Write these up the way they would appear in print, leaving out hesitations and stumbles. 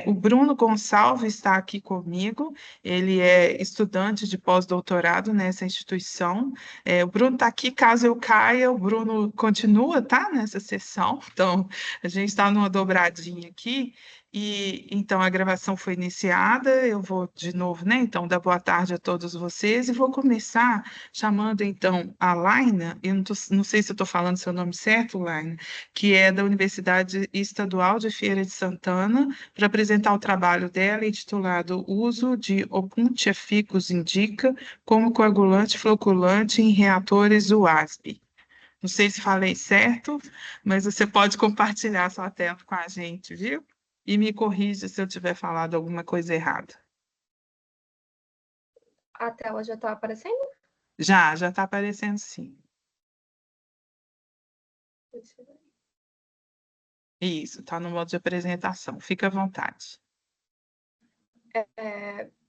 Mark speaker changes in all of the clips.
Speaker 1: O Bruno Gonçalves está aqui comigo, ele é estudante de pós-doutorado nessa instituição. O Bruno está aqui, caso eu caia, o Bruno continua, tá, nessa sessão. Então, a gente está numa dobradinha aqui, e então a gravação foi iniciada. Eu vou de novo, né? Então, dar boa tarde a todos vocês, e vou começar chamando então a Laina, eu não sei se eu estou falando seu nome certo, Laina, que é da Universidade Estadual de Feira de Santana, para apresentar o trabalho dela, intitulado Uso de Opuntia ficus indica como coagulante floculante em reatores UASP. Não sei se falei certo, mas você pode compartilhar sua tela com a gente, viu? E me corrija se eu tiver falado alguma coisa errada.
Speaker 2: A tela já está aparecendo?
Speaker 1: Já está aparecendo sim. Isso, está no modo de apresentação. Fica à vontade.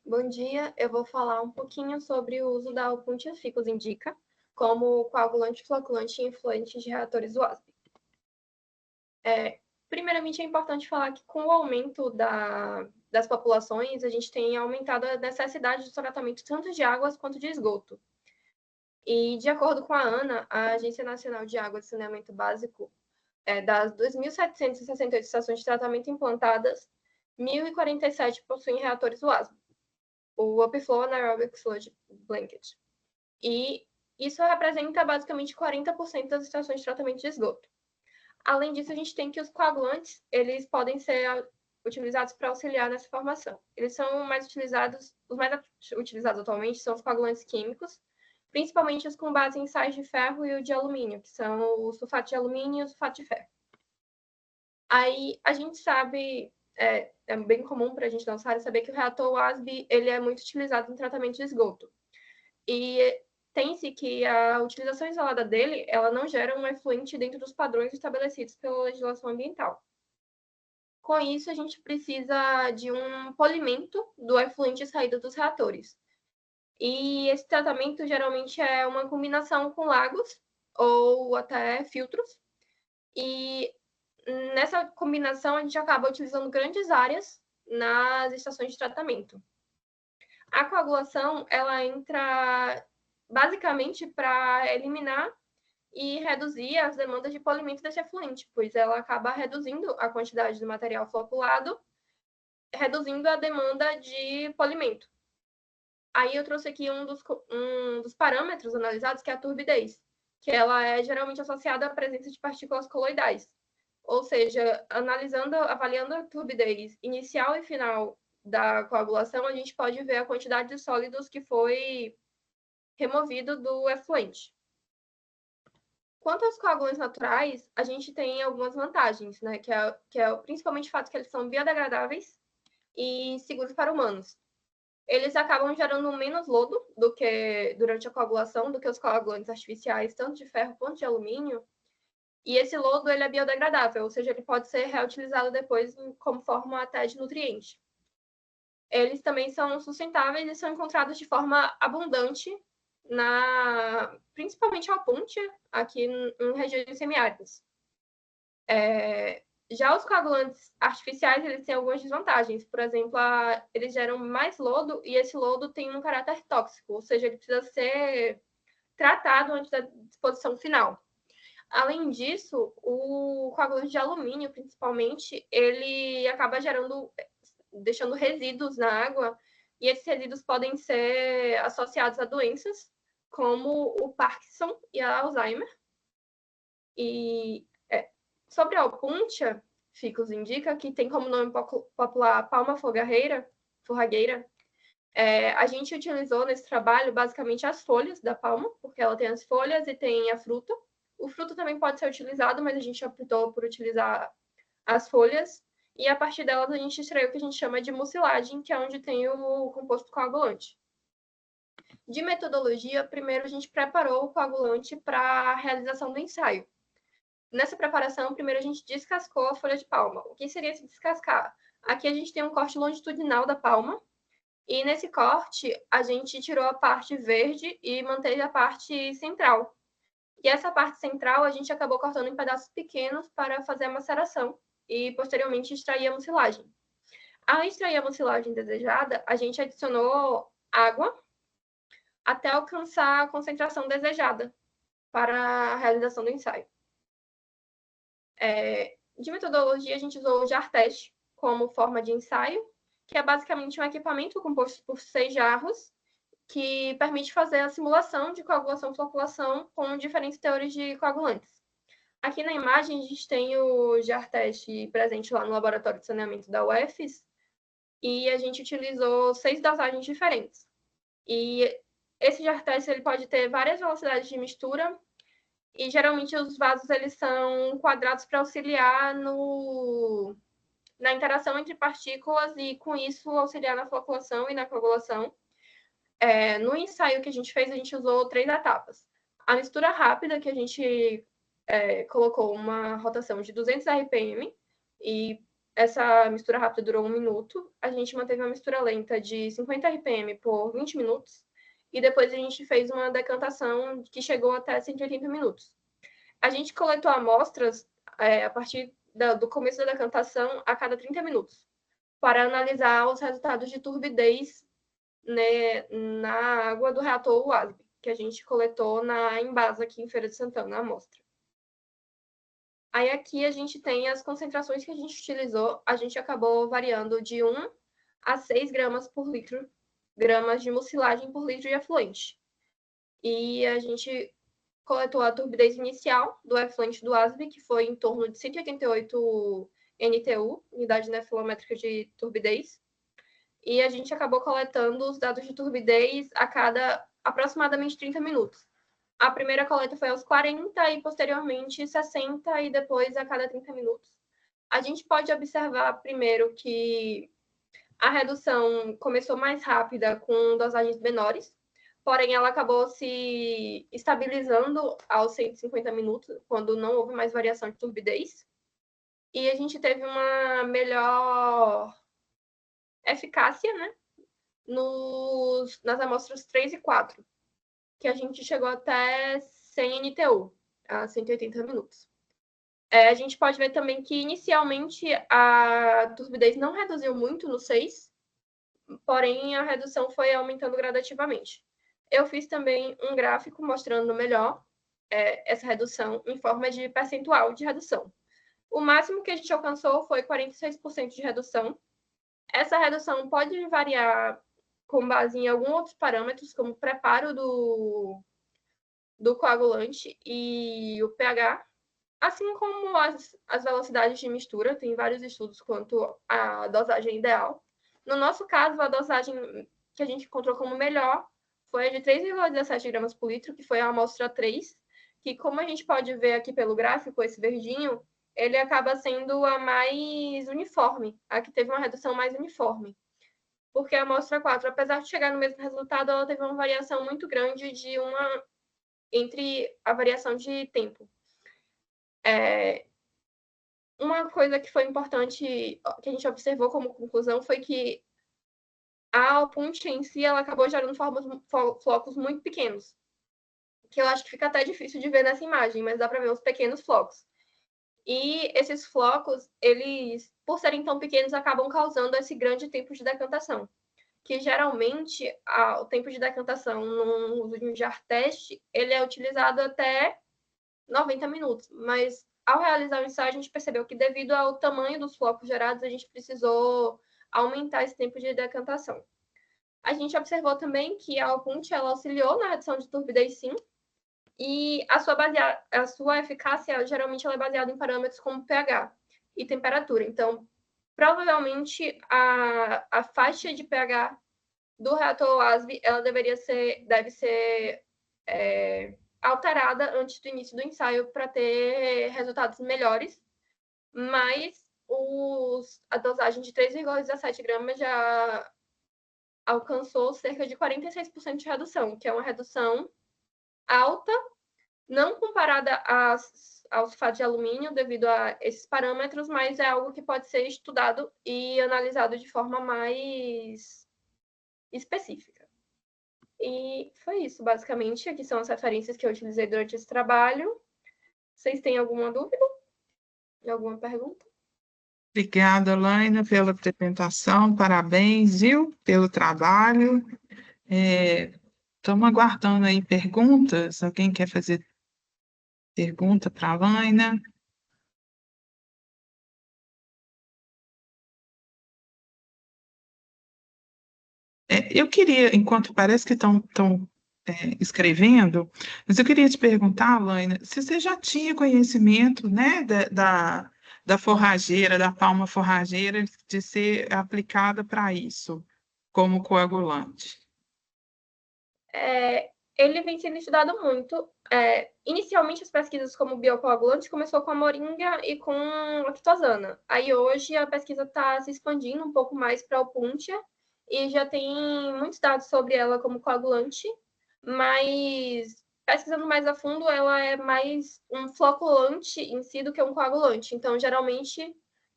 Speaker 2: Bom dia, eu vou falar um pouquinho sobre o uso da Opuntia ficus indica como coagulante floculante e influente de reatores UASP. Primeiramente, é importante falar que com o aumento das populações, a gente tem aumentado a necessidade de tratamento tanto de águas quanto de esgoto. E, de acordo com a ANA, a Agência Nacional de Água e Saneamento Básico, das 2.768 estações de tratamento implantadas, 1.047 possuem reatores UASP, o Upflow Anaerobic Sludge Blanket. E isso representa basicamente 40% das estações de tratamento de esgoto. Além disso, a gente tem que os coagulantes, eles podem ser utilizados para auxiliar nessa formação. Eles são mais utilizados, os mais utilizados atualmente são os coagulantes químicos, principalmente os com base em sais de ferro e o de alumínio, que são o sulfato de alumínio e o sulfato de ferro. Aí a gente sabe, é bem comum para a gente da nossa área saber que o reator WASB ele é muito utilizado em tratamento de esgoto. E tem-se que a utilização isolada dele, ela não gera um efluente dentro dos padrões estabelecidos pela legislação ambiental. Com isso, a gente precisa de um polimento do efluente saído dos reatores. E esse tratamento geralmente é uma combinação com lagos ou até filtros. E nessa combinação, a gente acaba utilizando grandes áreas nas estações de tratamento. A coagulação, ela entra basicamente para eliminar e reduzir as demandas de polimento desse efluente, pois ela acaba reduzindo a quantidade do material floculado, reduzindo a demanda de polimento. Aí eu trouxe aqui um dos parâmetros analisados, que é a turbidez, que ela é geralmente associada à presença de partículas coloidais. Ou seja, avaliando a turbidez inicial e final da coagulação, a gente pode ver a quantidade de sólidos que foi removido do efluente. Quanto aos coagulantes naturais, a gente tem algumas vantagens, né? Que é principalmente o fato que eles são biodegradáveis e seguros para humanos. Eles acabam gerando menos lodo do que durante a coagulação do que os coagulantes artificiais, tanto de ferro quanto de alumínio. E esse lodo ele é biodegradável, ou seja, ele pode ser reutilizado depois como forma até de nutriente. Eles também são sustentáveis e são encontrados de forma abundante principalmente a ponte, aqui em regiões semiáridas. Já os coagulantes artificiais, eles têm algumas desvantagens. Por exemplo, eles geram mais lodo e esse lodo tem um caráter tóxico, ou seja, ele precisa ser tratado antes da disposição final. Além disso, o coagulante de alumínio, principalmente, ele acaba deixando resíduos na água, e esses resíduos podem ser associados a doenças como o Parkinson e a Alzheimer. E sobre a opuntia ficus indica, que tem como nome popular palma forragueira, a gente utilizou nesse trabalho basicamente as folhas da palma, porque ela tem as folhas e tem a fruta. O fruto também pode ser utilizado, mas a gente optou por utilizar as folhas, e a partir delas a gente extraiu o que a gente chama de mucilagem, que é onde tem o composto coagulante. De metodologia, primeiro a gente preparou o coagulante para a realização do ensaio. Nessa preparação, primeiro a gente descascou a folha de palma. O que seria esse descascar? Aqui a gente tem um corte longitudinal da palma, e nesse corte a gente tirou a parte verde e manteve a parte central. E essa parte central a gente acabou cortando em pedaços pequenos para fazer a maceração e posteriormente extrair a mucilagem. Ao extrair a mucilagem desejada, a gente adicionou água até alcançar a concentração desejada para a realização do ensaio. De metodologia, a gente usou o jar test como forma de ensaio, que é basicamente um equipamento composto por 6 jarros, que permite fazer a simulação de coagulação-floculação com diferentes teores de coagulantes. Aqui na imagem, a gente tem o jar test presente lá no laboratório de saneamento da UFES, e a gente utilizou 6 dosagens diferentes. E esse jar test ele pode ter várias velocidades de mistura, e geralmente os vasos eles são quadrados para auxiliar na interação entre partículas e, com isso, auxiliar na floculação e na coagulação. No ensaio que a gente fez, a gente usou 3 etapas. A mistura rápida, que a gente colocou uma rotação de 200 RPM, e essa mistura rápida durou 1 minuto. A gente manteve uma mistura lenta de 50 RPM por 20 minutos, e depois a gente fez uma decantação que chegou até 180 minutos. A gente coletou amostras a partir do começo da decantação a cada 30 minutos, para analisar os resultados de turbidez, né, na água do reator WASB, que a gente coletou na Embasa, aqui em Feira de Santana, a amostra. Aí aqui a gente tem as concentrações que a gente utilizou. A gente acabou variando de 1 a 6 gramas por litro, gramas de mucilagem por litro de efluente. E a gente coletou a turbidez inicial do efluente do WASB, que foi em torno de 188 NTU, unidade nefilométrica de turbidez. E a gente acabou coletando os dados de turbidez a cada aproximadamente 30 minutos. A primeira coleta foi aos 40 e, posteriormente, 60 e depois a cada 30 minutos. A gente pode observar, primeiro, que a redução começou mais rápida com dosagens menores, porém ela acabou se estabilizando aos 150 minutos, quando não houve mais variação de turbidez. E a gente teve uma melhor eficácia, né, nas amostras 3 e 4, que a gente chegou até 100 NTU, a 180 minutos. A gente pode ver também que, inicialmente, a turbidez não reduziu muito no 6, porém, a redução foi aumentando gradativamente. Eu fiz também um gráfico mostrando melhor essa redução em forma de percentual de redução. O máximo que a gente alcançou foi 46% de redução. Essa redução pode variar com base em alguns outros parâmetros, como o preparo do coagulante e o pH, assim como as velocidades de mistura. Tem vários estudos quanto à dosagem ideal. No nosso caso, a dosagem que a gente encontrou como melhor foi a de 3,17 gramas por litro, que foi a amostra 3, que, como a gente pode ver aqui pelo gráfico, esse verdinho, ele acaba sendo a mais uniforme, a que teve uma redução mais uniforme. Porque a amostra 4, apesar de chegar no mesmo resultado, ela teve uma variação muito grande entre a variação de tempo. Uma coisa que foi importante, que a gente observou como conclusão, foi que a ponte em si, ela acabou gerando flocos muito pequenos, que eu acho que fica até difícil de ver nessa imagem, mas dá para ver os pequenos flocos. E esses flocos, eles, por serem tão pequenos, acabam causando esse grande tempo de decantação, que geralmente o tempo de decantação no uso de um jar teste, ele é utilizado até 90 minutos, mas ao realizar o ensaio, a gente percebeu que, devido ao tamanho dos flocos gerados, a gente precisou aumentar esse tempo de decantação. A gente observou também que a Alpunt ela auxiliou na redução de turbidez, sim, e a sua eficácia, geralmente, ela é baseada em parâmetros como pH e temperatura. Então, provavelmente, a faixa de pH do reator WASB, ela deve ser alterada antes do início do ensaio para ter resultados melhores, mas a dosagem de 3,17 gramas já alcançou cerca de 46% de redução, que é uma redução alta, não comparada ao sulfato de alumínio devido a esses parâmetros, mas é algo que pode ser estudado e analisado de forma mais específica. E foi isso, basicamente. Aqui são as referências que eu utilizei durante esse trabalho. Vocês têm alguma dúvida? Alguma pergunta?
Speaker 1: Obrigada, Laina, pela apresentação, parabéns, viu, pelo trabalho. Estamos aguardando aí perguntas. Alguém quer fazer pergunta para a Laina? Eu queria, enquanto parece que estão escrevendo, mas eu queria te perguntar, Laina, se você já tinha conhecimento, né, da forrageira, da palma forrageira, de ser aplicada para isso, como coagulante.
Speaker 2: Ele vem sendo estudado muito. Inicialmente, as pesquisas como biocoagulantes começou com a moringa e com a lactosana. Aí, hoje, a pesquisa está se expandindo um pouco mais para a opuntia e já tem muitos dados sobre ela como coagulante, mas pesquisando mais a fundo, ela é mais um floculante em si do que um coagulante. Então, geralmente,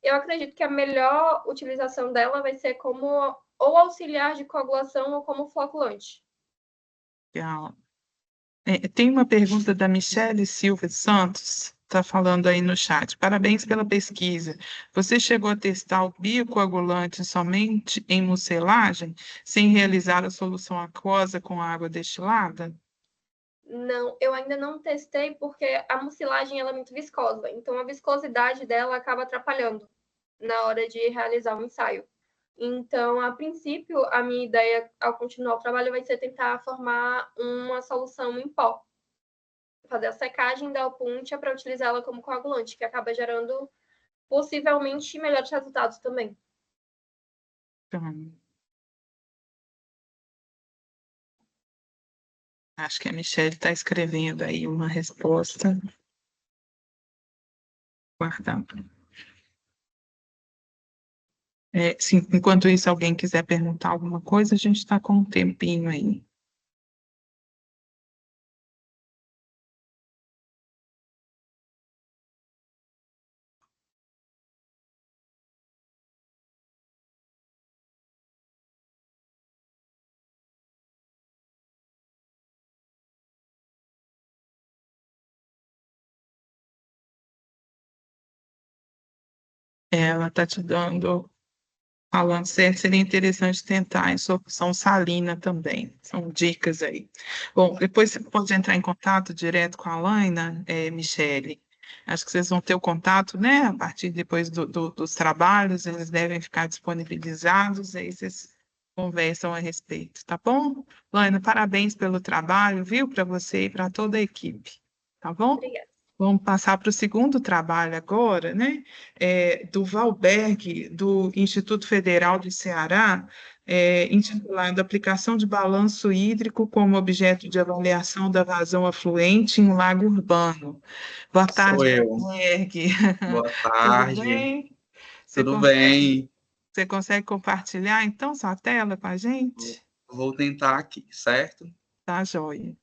Speaker 2: eu acredito que a melhor utilização dela vai ser como ou auxiliar de coagulação ou como floculante.
Speaker 1: Legal. Tem uma pergunta da Michele Silva Santos, está falando aí no chat. Parabéns pela pesquisa. Você chegou a testar o biocoagulante somente em mucilagem, sem realizar a solução aquosa com água destilada?
Speaker 2: Não, eu ainda não testei porque a mucilagem ela é muito viscosa, então a viscosidade dela acaba atrapalhando na hora de realizar o ensaio. Então, a princípio, a minha ideia ao continuar o trabalho vai ser tentar formar uma solução em pó, fazer a secagem da opuntia para utilizá-la como coagulante, que acaba gerando possivelmente melhores resultados também.
Speaker 1: Então, acho que a Michele está escrevendo aí uma resposta. Guardando. Sim, enquanto isso, alguém quiser perguntar alguma coisa, a gente está com um tempinho aí. Ela está te dando, falando certo, seria interessante tentar em solução salina também. São dicas aí. Bom, depois você pode entrar em contato direto com a Laina, Michele. Acho que vocês vão ter o contato, né? A partir depois dos trabalhos, eles devem ficar disponibilizados, aí vocês conversam a respeito, tá bom? Laina, parabéns pelo trabalho, viu? Para você e para toda a equipe, tá bom?
Speaker 2: Obrigada.
Speaker 1: Vamos passar para o segundo trabalho agora, né? Do Valberg, do Instituto Federal do Ceará, intitulado Aplicação de Balanço Hídrico como objeto de avaliação da vazão afluente em um lago urbano. Boa
Speaker 3: Sou
Speaker 1: tarde,
Speaker 3: eu.
Speaker 1: Valberg.
Speaker 3: Boa
Speaker 1: Tudo
Speaker 3: tarde.
Speaker 1: bem? Você
Speaker 3: Tudo
Speaker 1: consegue,
Speaker 3: bem?
Speaker 1: você consegue compartilhar, então, sua tela com a
Speaker 3: Vou
Speaker 1: gente?
Speaker 3: vou tentar aqui, certo?
Speaker 1: Tá, joia.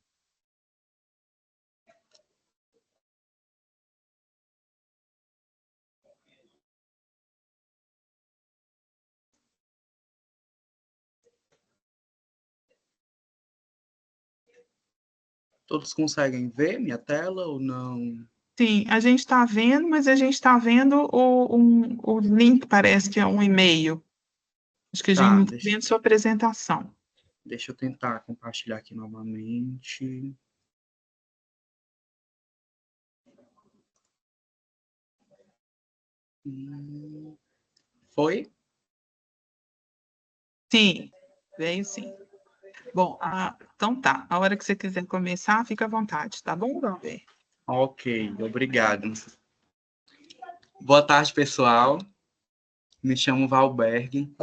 Speaker 3: Todos conseguem ver minha tela ou não?
Speaker 1: Sim, a gente está vendo, mas a gente está vendo o link, parece que é um e-mail. Acho que a gente
Speaker 3: Tá,
Speaker 1: não está vendo sua apresentação.
Speaker 3: deixa eu tentar compartilhar aqui novamente. Foi?
Speaker 1: Sim, veio sim. Bom, então tá. A hora que você quiser começar, fica à vontade, tá bom, Valber?
Speaker 3: Ok, obrigado. Boa tarde, pessoal. Me chamo Valberg.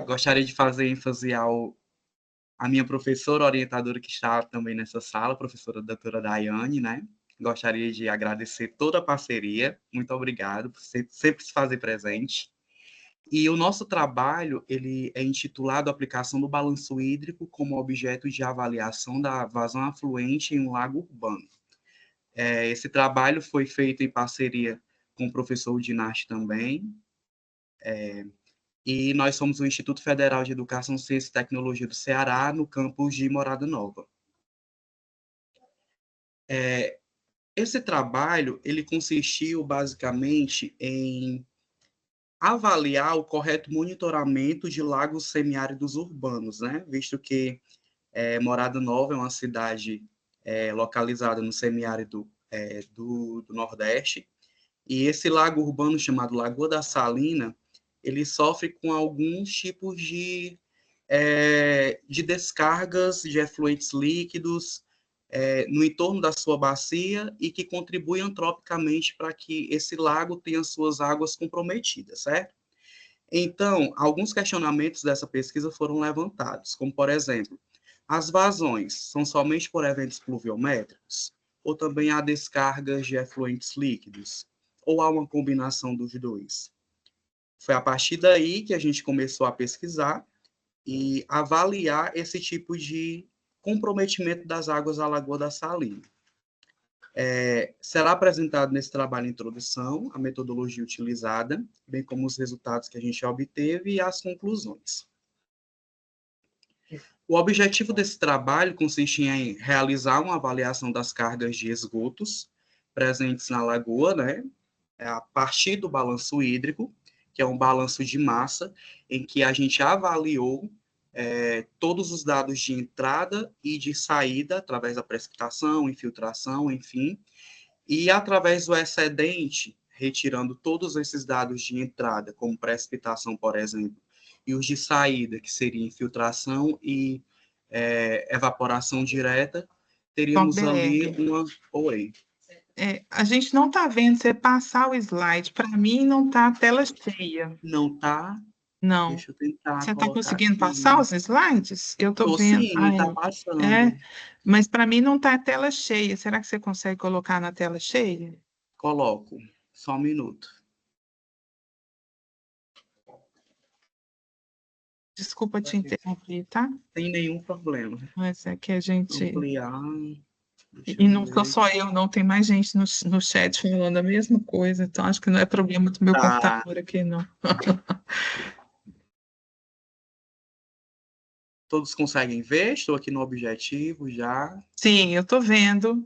Speaker 3: Gostaria de fazer ênfase à minha professora orientadora que está também nessa sala, a professora doutora Daiane, né? Gostaria de agradecer toda a parceria. Muito obrigado por sempre se fazer presente. E o nosso trabalho, ele é intitulado Aplicação do Balanço Hídrico como objeto de avaliação da vazão afluente em um lago urbano. Esse trabalho foi feito em parceria com o professor Dinasti também, e nós somos o Instituto Federal de Educação, Ciência e Tecnologia do Ceará, no campus de Morada Nova. Esse trabalho, ele consistiu basicamente em avaliar o correto monitoramento de lagos semiáridos urbanos, né? Visto que Morada Nova é uma cidade localizada no semiárido do Nordeste, e esse lago urbano chamado Lagoa da Salina, ele sofre com alguns tipos de descargas de efluentes líquidos no entorno da sua bacia e que contribuem antropicamente para que esse lago tenha suas águas comprometidas, certo? Então, alguns questionamentos dessa pesquisa foram levantados, como, por exemplo, as vazões são somente por eventos pluviométricos? Ou também há descargas de efluentes líquidos? Ou há uma combinação dos dois? Foi a partir daí que a gente começou a pesquisar e avaliar esse tipo de comprometimento das águas da Lagoa da Salina. Será apresentado nesse trabalho introdução a metodologia utilizada, bem como os resultados que a gente obteve e as conclusões. O objetivo desse trabalho consiste em realizar uma avaliação das cargas de esgotos presentes na lagoa, né, a partir do balanço hídrico, que é um balanço de massa, em que a gente avaliou todos os dados de entrada e de saída, através da precipitação, infiltração, enfim, e através do excedente, retirando todos esses dados de entrada, como precipitação, por exemplo, e os de saída, que seria infiltração e evaporação direta, teríamos ali
Speaker 1: Berg,
Speaker 3: uma... Oi.
Speaker 1: a gente não está vendo você passar o slide. Para mim, não está a tela cheia.
Speaker 3: Não tá?
Speaker 1: Não.
Speaker 3: Deixa eu tentar
Speaker 1: Você está
Speaker 3: colocar
Speaker 1: conseguindo passar
Speaker 3: aqui.
Speaker 1: os slides? Eu estou
Speaker 3: Tô
Speaker 1: vendo.
Speaker 3: sim, tá passando.
Speaker 1: É, mas para mim não está a tela cheia. Será que você consegue colocar na tela cheia?
Speaker 3: Coloco. Só um minuto.
Speaker 1: Desculpa te interromper, tá?
Speaker 3: Sem nenhum problema.
Speaker 1: Mas é que a gente.
Speaker 3: Ampliar. Deixa
Speaker 1: E
Speaker 3: eu
Speaker 1: não sou
Speaker 3: ver.
Speaker 1: só eu, não. Tem mais gente no chat falando a mesma coisa. Então, acho que não é problema do meu
Speaker 3: Tá.
Speaker 1: computador aqui, não.
Speaker 3: Todos conseguem ver? Estou aqui no objetivo já.
Speaker 1: Sim, eu estou vendo.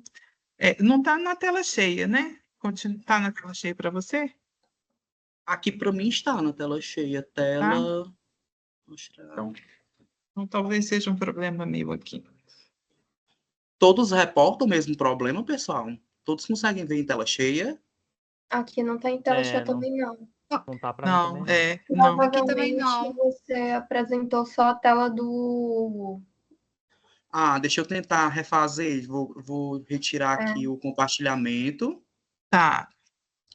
Speaker 1: Não está na tela cheia, né? Está na tela cheia para você?
Speaker 3: Aqui para mim está na tela cheia.
Speaker 1: Tá?
Speaker 3: Tela. Mostrar.
Speaker 1: Então, talvez seja um problema meu aqui.
Speaker 3: Todos reportam o mesmo problema, pessoal? Todos conseguem ver em tela cheia?
Speaker 2: Aqui não tá em tela cheia
Speaker 4: Não,
Speaker 2: também, não.
Speaker 4: não tá para mim também,
Speaker 1: não.
Speaker 4: não.
Speaker 1: Aqui também
Speaker 2: Provavelmente
Speaker 1: não.
Speaker 2: você apresentou só a tela do...
Speaker 3: Deixa eu tentar refazer. Vou retirar aqui o compartilhamento
Speaker 1: Tá,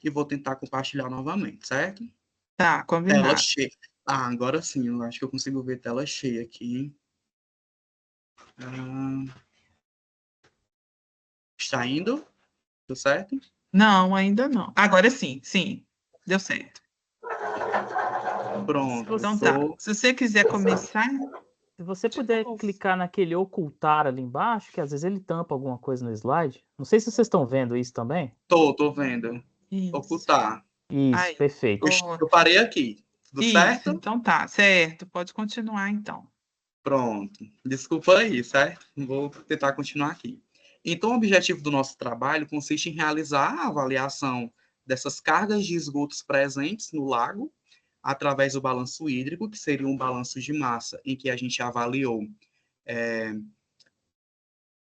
Speaker 3: e vou tentar compartilhar novamente, certo?
Speaker 1: tá,
Speaker 3: Tela
Speaker 1: combinado.
Speaker 3: cheia. Agora sim, eu acho que eu consigo ver tela cheia aqui. Está indo? Tudo certo?
Speaker 1: Não, ainda não. Agora sim, sim. Deu certo.
Speaker 3: Pronto.
Speaker 1: Então tá. Se você quiser começar,
Speaker 4: Se você puder clicar naquele ocultar ali embaixo, que às vezes ele tampa alguma coisa no slide. Não sei se vocês estão vendo isso também.
Speaker 3: Tô vendo.
Speaker 1: isso.
Speaker 3: Ocultar.
Speaker 4: Isso,
Speaker 1: Aí,
Speaker 4: perfeito.
Speaker 3: Eu parei aqui. Tudo
Speaker 1: isso,
Speaker 3: certo?
Speaker 1: então tá, certo. Pode continuar então.
Speaker 3: Pronto. Desculpa aí, certo? Vou tentar continuar aqui. Então, o objetivo do nosso trabalho consiste em realizar a avaliação dessas cargas de esgotos presentes no lago, através do balanço hídrico, que seria um balanço de massa, em que a gente avaliou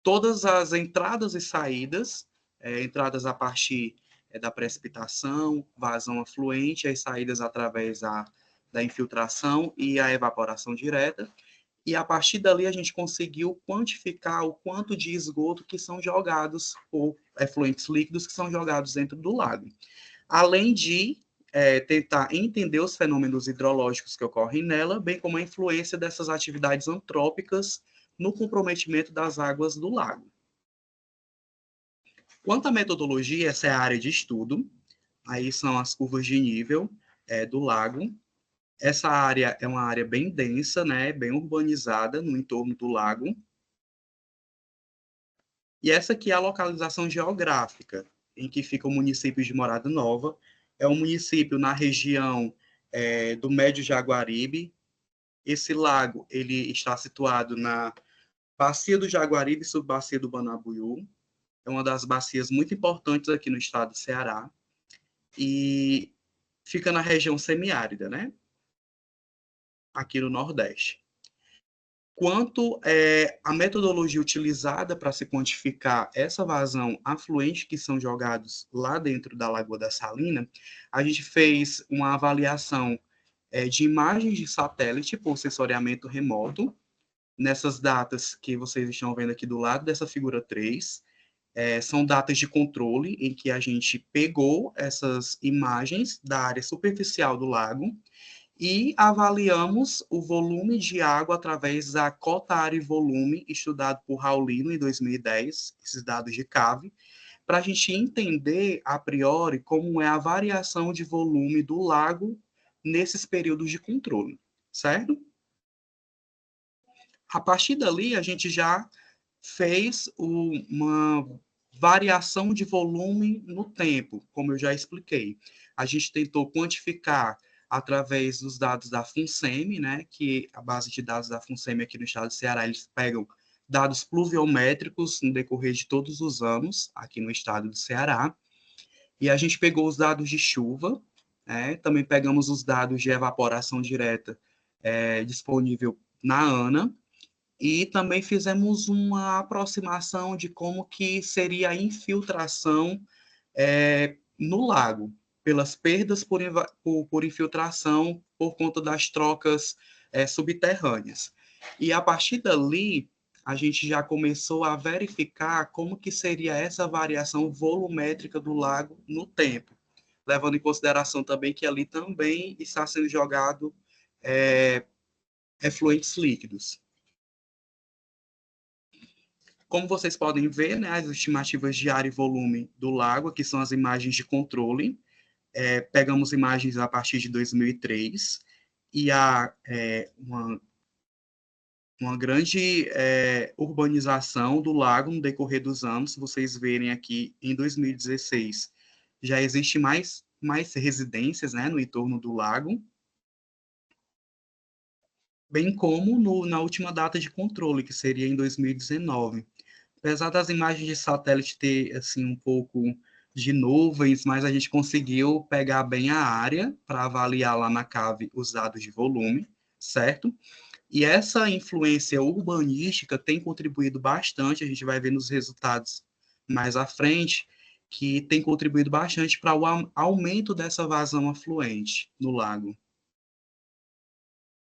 Speaker 3: todas as entradas e saídas, entradas a partir da precipitação, vazão afluente, as saídas através da infiltração e a evaporação direta. E a partir dali a gente conseguiu quantificar o quanto de esgoto que são jogados, ou efluentes líquidos que são jogados dentro do lago. Além de tentar entender os fenômenos hidrológicos que ocorrem nela, bem como a influência dessas atividades antrópicas no comprometimento das águas do lago. Quanto à metodologia, essa é a área de estudo, aí são as curvas de nível do lago. Essa área é uma área bem densa, né, bem urbanizada no entorno do lago. E essa aqui é a localização geográfica, em que fica o município de Morada Nova. É um município na região do Médio Jaguaribe. Esse lago ele está situado na Bacia do Jaguaribe, subbacia do Banabuiú. É uma das bacias muito importantes aqui no estado do Ceará. E fica na região semiárida, né? Aqui no Nordeste. Quanto à metodologia utilizada para se quantificar essa vazão afluente que são jogados lá dentro da Lagoa da Salina, a gente fez uma avaliação de imagens de satélite por sensoriamento remoto, nessas datas que vocês estão vendo aqui do lado dessa figura 3, são datas de controle, em que a gente pegou essas imagens da área superficial do lago e avaliamos o volume de água através da cota área e volume, estudado por Raulino em 2010, esses dados de CAVE, para a gente entender, a priori, como é a variação de volume do lago nesses períodos de controle, certo? A partir dali, a gente já fez uma variação de volume no tempo, como eu já expliquei. A gente tentou quantificar através dos dados da FUNSEMI, né, que a base de dados da FUNSEMI aqui no estado do Ceará, eles pegam dados pluviométricos no decorrer de todos os anos, aqui no estado do Ceará, e a gente pegou os dados de chuva, também pegamos os dados de evaporação direta disponível na ANA, e também fizemos uma aproximação de como que seria a infiltração no lago, pelas perdas por infiltração por conta das trocas subterrâneas. E a partir dali, a gente já começou a verificar como que seria essa variação volumétrica do lago no tempo, levando em consideração também que ali também está sendo jogado efluentes líquidos. Como vocês podem ver, né, as estimativas de área e volume do lago, aqui são as imagens de controle. Pegamos imagens a partir de 2003 e há uma grande urbanização do lago no decorrer dos anos. Se vocês verem aqui, em 2016, já existe mais residências, né, no entorno do lago, bem como na última data de controle, que seria em 2019. Apesar das imagens de satélite ter assim, um pouco de nuvens, mas a gente conseguiu pegar bem a área para avaliar lá na CAVE os dados de volume, certo? E essa influência urbanística tem contribuído bastante, a gente vai ver nos resultados mais à frente, que tem contribuído bastante para o aumento dessa vazão afluente no lago.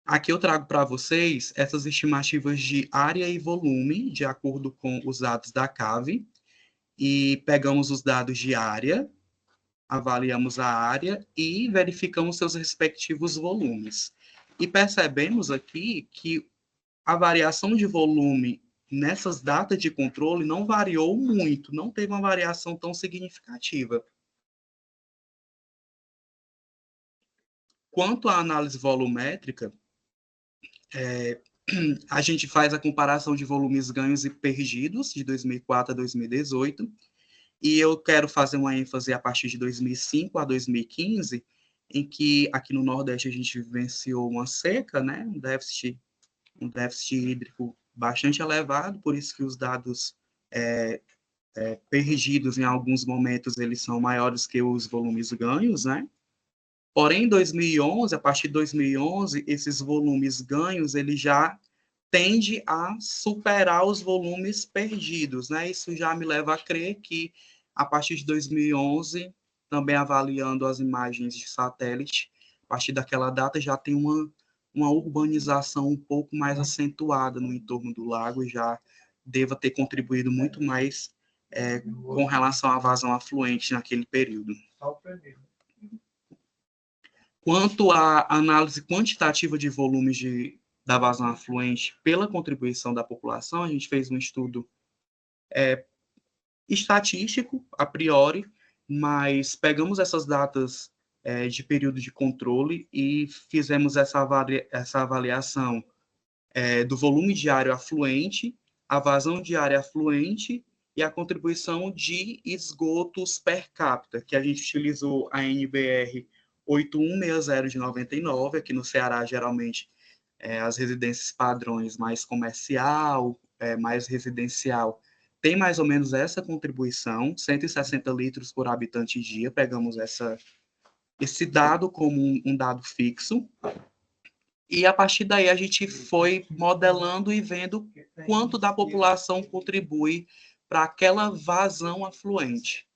Speaker 3: Aqui eu trago para vocês essas estimativas de área e volume, de acordo com os dados da CAVE, e pegamos os dados de área, avaliamos a área e verificamos seus respectivos volumes. E percebemos aqui que a variação de volume nessas datas de controle não variou muito, não teve uma variação tão significativa. Quanto à análise volumétrica, a gente faz a comparação de volumes ganhos e perdidos de 2004 a 2018, e eu quero fazer uma ênfase a partir de 2005 a 2015, em que aqui no Nordeste a gente vivenciou uma seca, né, um déficit hídrico bastante elevado, por isso que os dados perdidos em alguns momentos eles são maiores que os volumes ganhos, né? Porém, em 2011, a partir de 2011, esses volumes ganhos, ele já tende a superar os volumes perdidos, né? Isso já me leva a crer que, a partir de 2011, também avaliando as imagens de satélite, a partir daquela data já tem uma urbanização um pouco mais acentuada no entorno do lago e já deva ter contribuído muito mais com relação à vazão afluente naquele período. Quanto à análise quantitativa de volumes da vazão afluente pela contribuição da população, a gente fez um estudo estatístico, a priori, mas pegamos essas datas de período de controle e fizemos essa avaliação do volume diário afluente, a vazão diária afluente e a contribuição de esgotos per capita, que a gente utilizou a NBR 8160 de 99, aqui no Ceará, geralmente, as residências padrões mais comercial, mais residencial, tem mais ou menos essa contribuição, 160 litros por habitante dia, pegamos esse dado como um dado fixo, e a partir daí a gente foi modelando e vendo quanto da população contribui para aquela vazão afluente,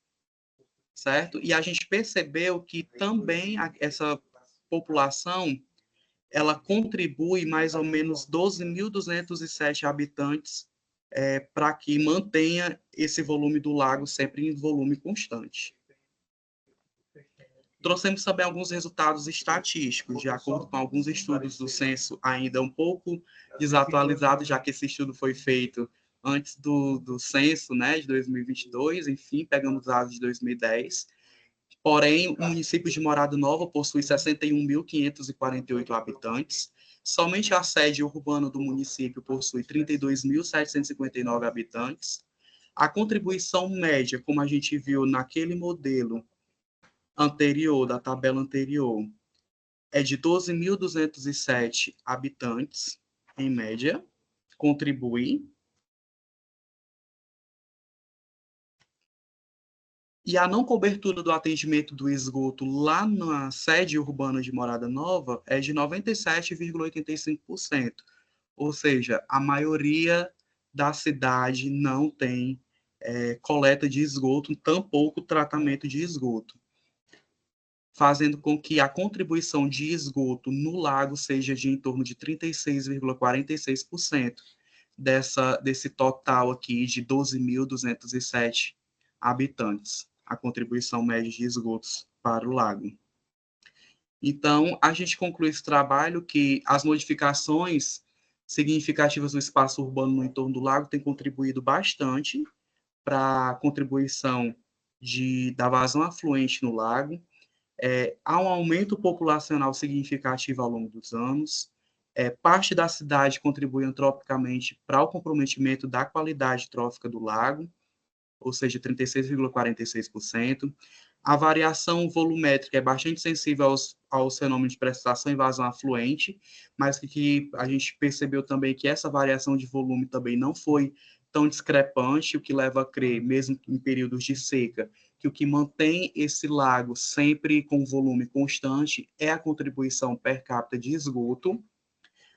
Speaker 3: certo? E a gente percebeu que também essa população, ela contribui mais ou menos 12.207 habitantes para que mantenha esse volume do lago sempre em volume constante. Trouxemos também alguns resultados estatísticos, de acordo com alguns estudos do censo, ainda um pouco desatualizados, já que esse estudo foi feito antes do censo, né, de 2022, enfim, pegamos dados de 2010. Porém, o município de Morada Nova possui 61.548 habitantes. Somente a sede urbana do município possui 32.759 habitantes. A contribuição média, como a gente viu naquele modelo anterior, da tabela anterior, é de 12.207 habitantes, em média, contribuem. E a não cobertura do atendimento do esgoto lá na sede urbana de Morada Nova é de 97,85%. Ou seja, a maioria da cidade não tem coleta de esgoto, tampouco tratamento de esgoto, fazendo com que a contribuição de esgoto no lago seja de em torno de 36,46% desse total aqui de 12.207 habitantes, a contribuição média de esgotos para o lago. Então, a gente conclui esse trabalho que as modificações significativas do espaço urbano no entorno do lago têm contribuído bastante para a contribuição da vazão afluente no lago. Há um aumento populacional significativo ao longo dos anos. Parte da cidade contribui antropicamente para o comprometimento da qualidade trófica do lago, ou seja, 36,46%. A variação volumétrica é bastante sensível aos fenômenos de precipitação e vazão afluente, mas que a gente percebeu também que essa variação de volume também não foi tão discrepante, o que leva a crer, mesmo em períodos de seca, que o que mantém esse lago sempre com volume constante é a contribuição per capita de esgoto.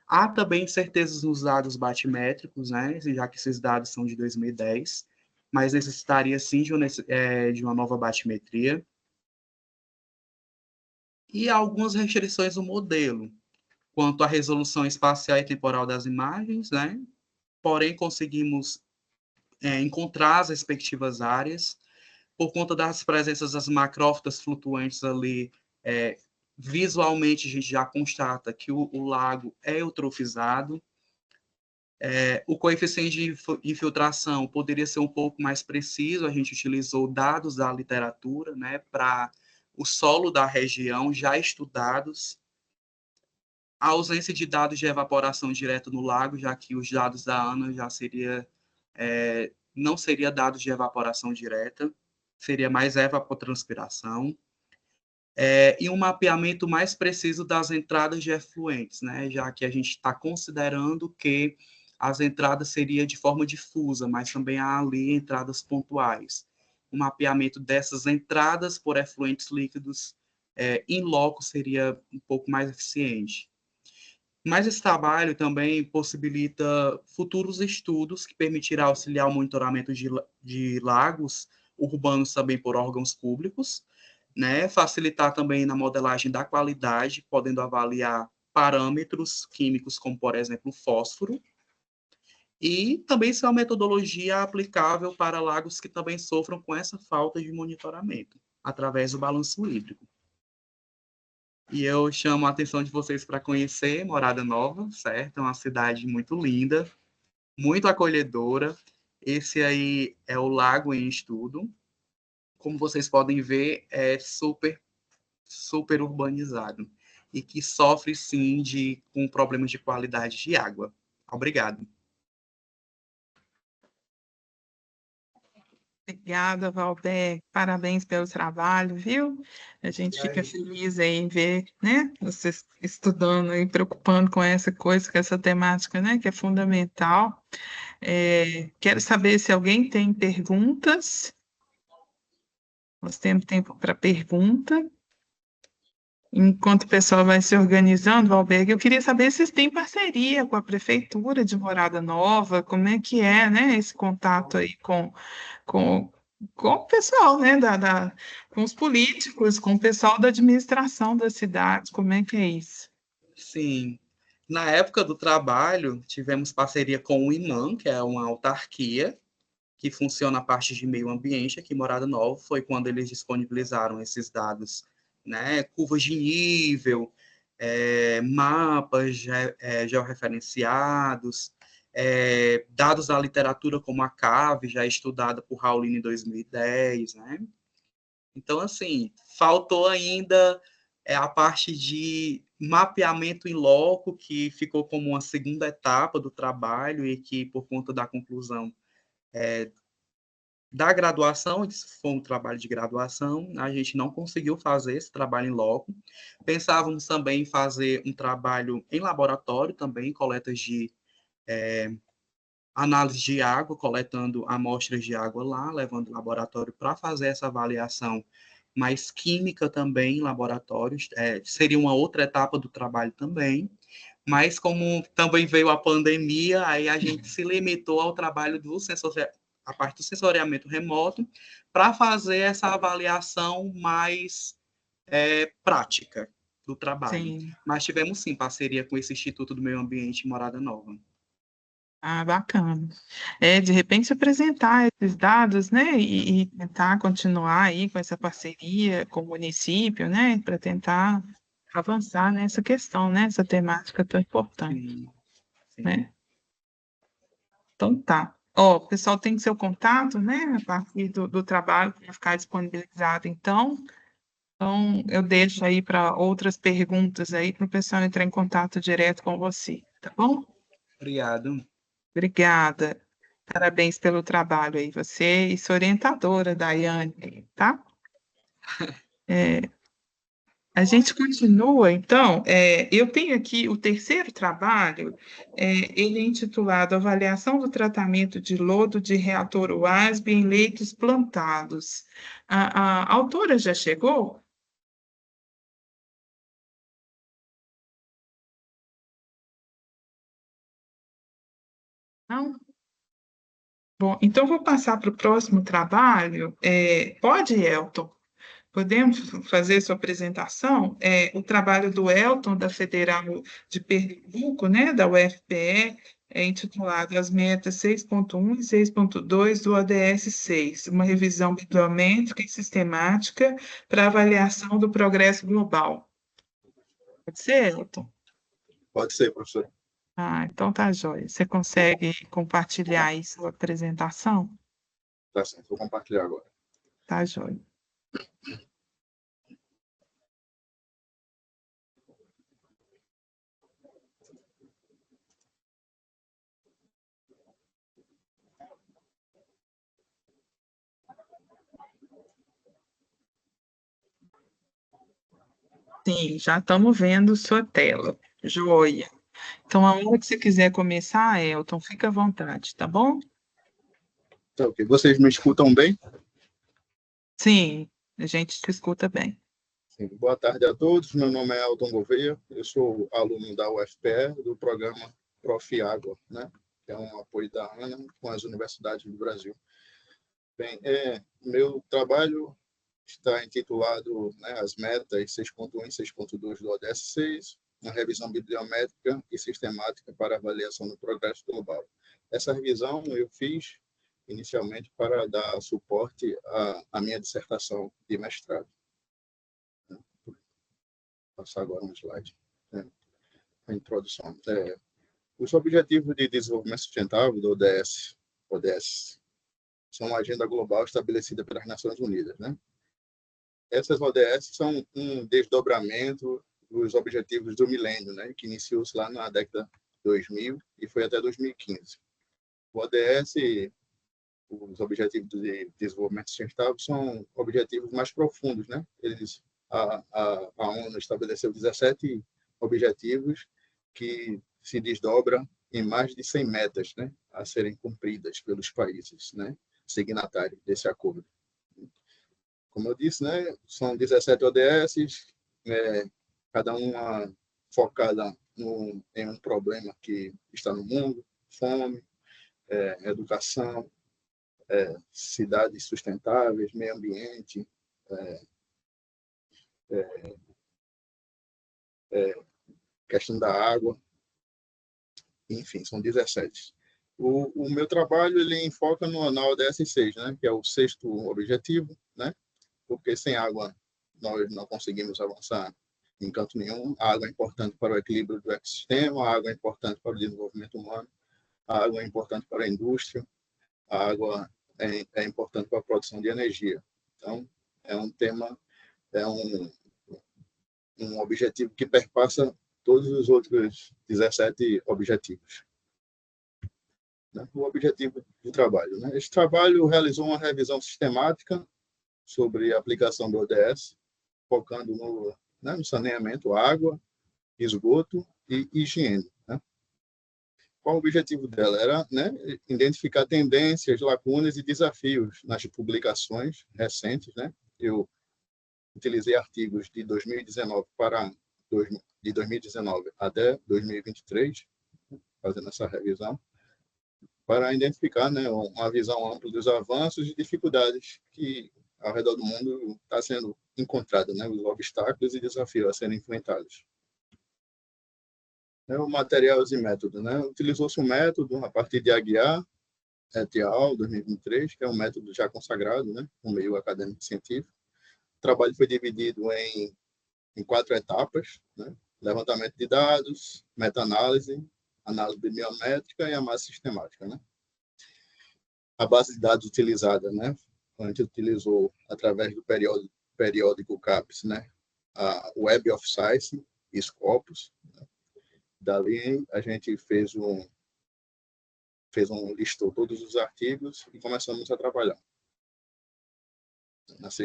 Speaker 3: Há também incertezas nos dados batimétricos, né, já que esses dados são de 2010, mas necessitaria sim de uma nova batimetria. E há algumas restrições no modelo, quanto à resolução espacial e temporal das imagens, né? Porém, conseguimos encontrar as respectivas áreas, por conta das presenças das macrófitas flutuantes ali, visualmente a gente já constata que o lago é eutrofizado. O coeficiente de infiltração poderia ser um pouco mais preciso, a gente utilizou dados da literatura, né, para o solo da região já estudados. A ausência de dados de evaporação direta no lago, já que os dados da ANA já não seria dados de evaporação direta, seria mais evapotranspiração. E um mapeamento mais preciso das entradas de efluentes, né, já que a gente está considerando que as entradas seriam de forma difusa, mas também há ali entradas pontuais. O mapeamento dessas entradas por efluentes líquidos in loco seria um pouco mais eficiente. Mas esse trabalho também possibilita futuros estudos que permitirá auxiliar o monitoramento de lagos urbanos também por órgãos públicos, né? Facilitar também na modelagem da qualidade, podendo avaliar parâmetros químicos como, por exemplo, fósforo, e também ser uma metodologia aplicável para lagos que também sofram com essa falta de monitoramento, através do balanço hídrico. E eu chamo a atenção de vocês para conhecer Morada Nova, certo? É uma cidade muito linda, muito acolhedora. Esse aí é o lago em estudo. Como vocês podem ver, é super urbanizado e que sofre, sim, com problemas de qualidade de água. Obrigado.
Speaker 1: Obrigada, Valber. Parabéns pelo trabalho, viu? A gente fica feliz aí em ver, né, vocês estudando e preocupando com essa coisa, com essa temática, né, que é fundamental. Quero saber se alguém tem perguntas. Nós temos tempo para pergunta. Enquanto o pessoal vai se organizando, Valberg, eu queria saber se vocês têm parceria com a Prefeitura de Morada Nova, como é, né, esse contato aí com, com o pessoal, né, com os políticos, com o pessoal da administração da cidade, como é que é isso?
Speaker 3: Sim. Na época do trabalho, tivemos parceria com o IMAM, que é uma autarquia, que funciona a parte de meio ambiente aqui em Morada Nova, foi quando eles disponibilizaram esses dados, né? Curvas de nível, mapas georreferenciados, dados da literatura como a CAVE, já estudada por Raulino em 2010, né? Então, assim, faltou ainda a parte de mapeamento em loco, que ficou como uma segunda etapa do trabalho e que, por conta da conclusão da graduação, isso foi um trabalho de graduação, a gente não conseguiu fazer esse trabalho em loco. Pensávamos também em fazer um trabalho em laboratório também, coletas de análise de água, coletando amostras de água lá, levando ao laboratório para fazer essa avaliação, mas química também em laboratórios, seria uma outra etapa do trabalho também. Mas como também veio a pandemia, aí a gente se limitou ao trabalho do a parte do sensoriamento remoto, para fazer essa avaliação mais prática do trabalho.
Speaker 1: Sim.
Speaker 3: Mas tivemos, sim, parceria com esse Instituto do Meio Ambiente Morada Nova.
Speaker 1: Ah, bacana. De repente apresentar esses dados, né, e tentar continuar aí com essa parceria com o município, né, para tentar avançar nessa questão, né, essa temática tão importante,
Speaker 3: Sim, sim.
Speaker 1: né? Então tá. Ó, o pessoal tem seu contato, né, a partir do trabalho para ficar disponibilizado, então. Então, eu deixo aí para outras perguntas aí para o pessoal entrar em contato direto com você, tá bom?
Speaker 3: Obrigado.
Speaker 1: Obrigada. Parabéns pelo trabalho aí, você e sua orientadora, Daiane, tá? A gente continua, então, eu tenho aqui o terceiro trabalho, ele é intitulado Avaliação do Tratamento de Lodo de Reator UASB em Leitos Plantados. A autora já chegou? Não? Bom, então vou passar para o próximo trabalho. Pode, Elton? Podemos fazer sua apresentação? O trabalho do Elton, da Federal de Pernambuco, né, da UFPE, é intitulado As Metas 6.1 e 6.2 do ODS 6, uma revisão bibliométrica e sistemática para avaliação do progresso global. Pode ser, Elton?
Speaker 5: Pode ser, professor.
Speaker 1: Então tá jóia. Você consegue compartilhar aí sua apresentação?
Speaker 5: Tá certo, vou compartilhar agora.
Speaker 1: Tá jóia. Sim, já estamos vendo sua tela. Joia. Então, a hora que você quiser começar, Elton, fica à vontade, tá bom?
Speaker 5: Tá, ok. Vocês me escutam bem?
Speaker 1: Sim, a gente te escuta bem.
Speaker 5: Sim. Boa tarde a todos. Meu nome é Elton Gouveia. Eu sou aluno da UFPE, do programa Prof. Água, né? Que é um apoio da ANA com as universidades do Brasil. Bem, meu trabalho está intitulado, né, As Metas 6.1 e 6.2 do ODS 6, uma revisão bibliométrica e sistemática para avaliação do progresso global. Essa revisão eu fiz inicialmente para dar suporte à minha dissertação de mestrado. Vou passar agora um slide, a introdução. Os Objetivos de Desenvolvimento Sustentável do ODS são uma agenda global estabelecida pelas Nações Unidas, né? Essas ODS são um desdobramento dos Objetivos do Milênio, né? Que iniciou-se lá na década de 2000 e foi até 2015. O ODS, os Objetivos de Desenvolvimento Sustentável, são objetivos mais profundos, né? A ONU estabeleceu 17 objetivos que se desdobram em mais de 100 metas, né, a serem cumpridas pelos países, né, signatários desse acordo. Como eu disse, né, são 17 ODS, cada uma focada em um problema que está no mundo: fome, educação, cidades sustentáveis, meio ambiente, questão da água, enfim, são 17. O meu trabalho ele enfoca na ODS 6, né, que é o sexto objetivo, né, porque sem água nós não conseguimos avançar em canto nenhum. A água é importante para o equilíbrio do ecossistema, a água é importante para o desenvolvimento humano, a água é importante para a indústria, a água é importante para a produção de energia. Então, é um tema, é um objetivo que perpassa todos os outros 17 objetivos. O objetivo do trabalho, né? Este trabalho realizou uma revisão sistemática sobre a aplicação do ODS, focando no saneamento, água, esgoto e higiene. Né? Qual o objetivo dela? Era, né, identificar tendências, lacunas e desafios nas publicações recentes. Né? Eu utilizei artigos de 2019 de 2019 até 2023, fazendo essa revisão, para identificar, né, uma visão ampla dos avanços e dificuldades que ao redor do mundo está sendo encontrada, né, os obstáculos e desafios a serem enfrentados. O materiais e método, né? Utilizou-se um método a partir de Aguiar et al. 2023, que é um método já consagrado, né, no meio acadêmico científico. O trabalho foi dividido em 4 etapas, né? Levantamento de dados, meta-análise, análise bibliométrica e análise sistemática, né? A base de dados utilizada, né? A gente utilizou através do periódico CAPES, né? A Web of Science e Scopus. Né? Dali a gente listou todos os artigos e começamos a trabalhar.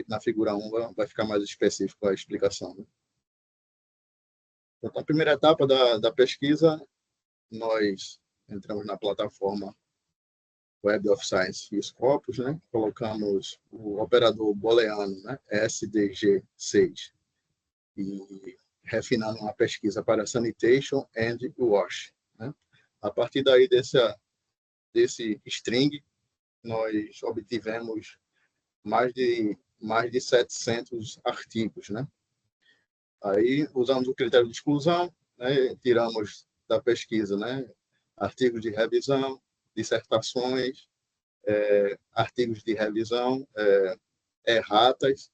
Speaker 5: Na figura 1 vai ficar mais específico a explicação. Né? Então, a primeira etapa da pesquisa, nós entramos na plataforma Web of Science e Scopus, né? Colocamos o operador booleano, né? SDG6, e refinando uma pesquisa para Sanitation and Wash. Né? A partir daí desse string, nós obtivemos mais de 700 artigos, né? Aí usamos o critério de exclusão, né? Tiramos da pesquisa, né, artigos de revisão, dissertações, artigos de revisão, erratas.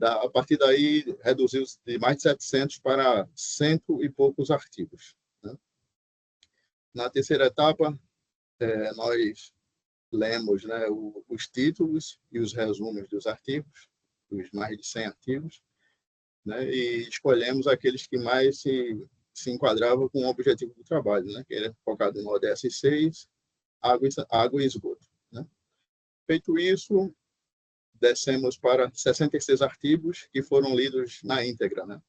Speaker 5: A partir daí, reduziu-se de mais de 700 para 100 e poucos artigos. Né? Na terceira etapa, nós lemos, né, os títulos e os resumos dos artigos, os mais de 100 artigos, né, e escolhemos aqueles que mais se enquadravam com o objetivo do trabalho, né, que era focado no ODS 6, água e esgoto. Né? Feito isso, descemos para 66 artigos que foram lidos na íntegra, né,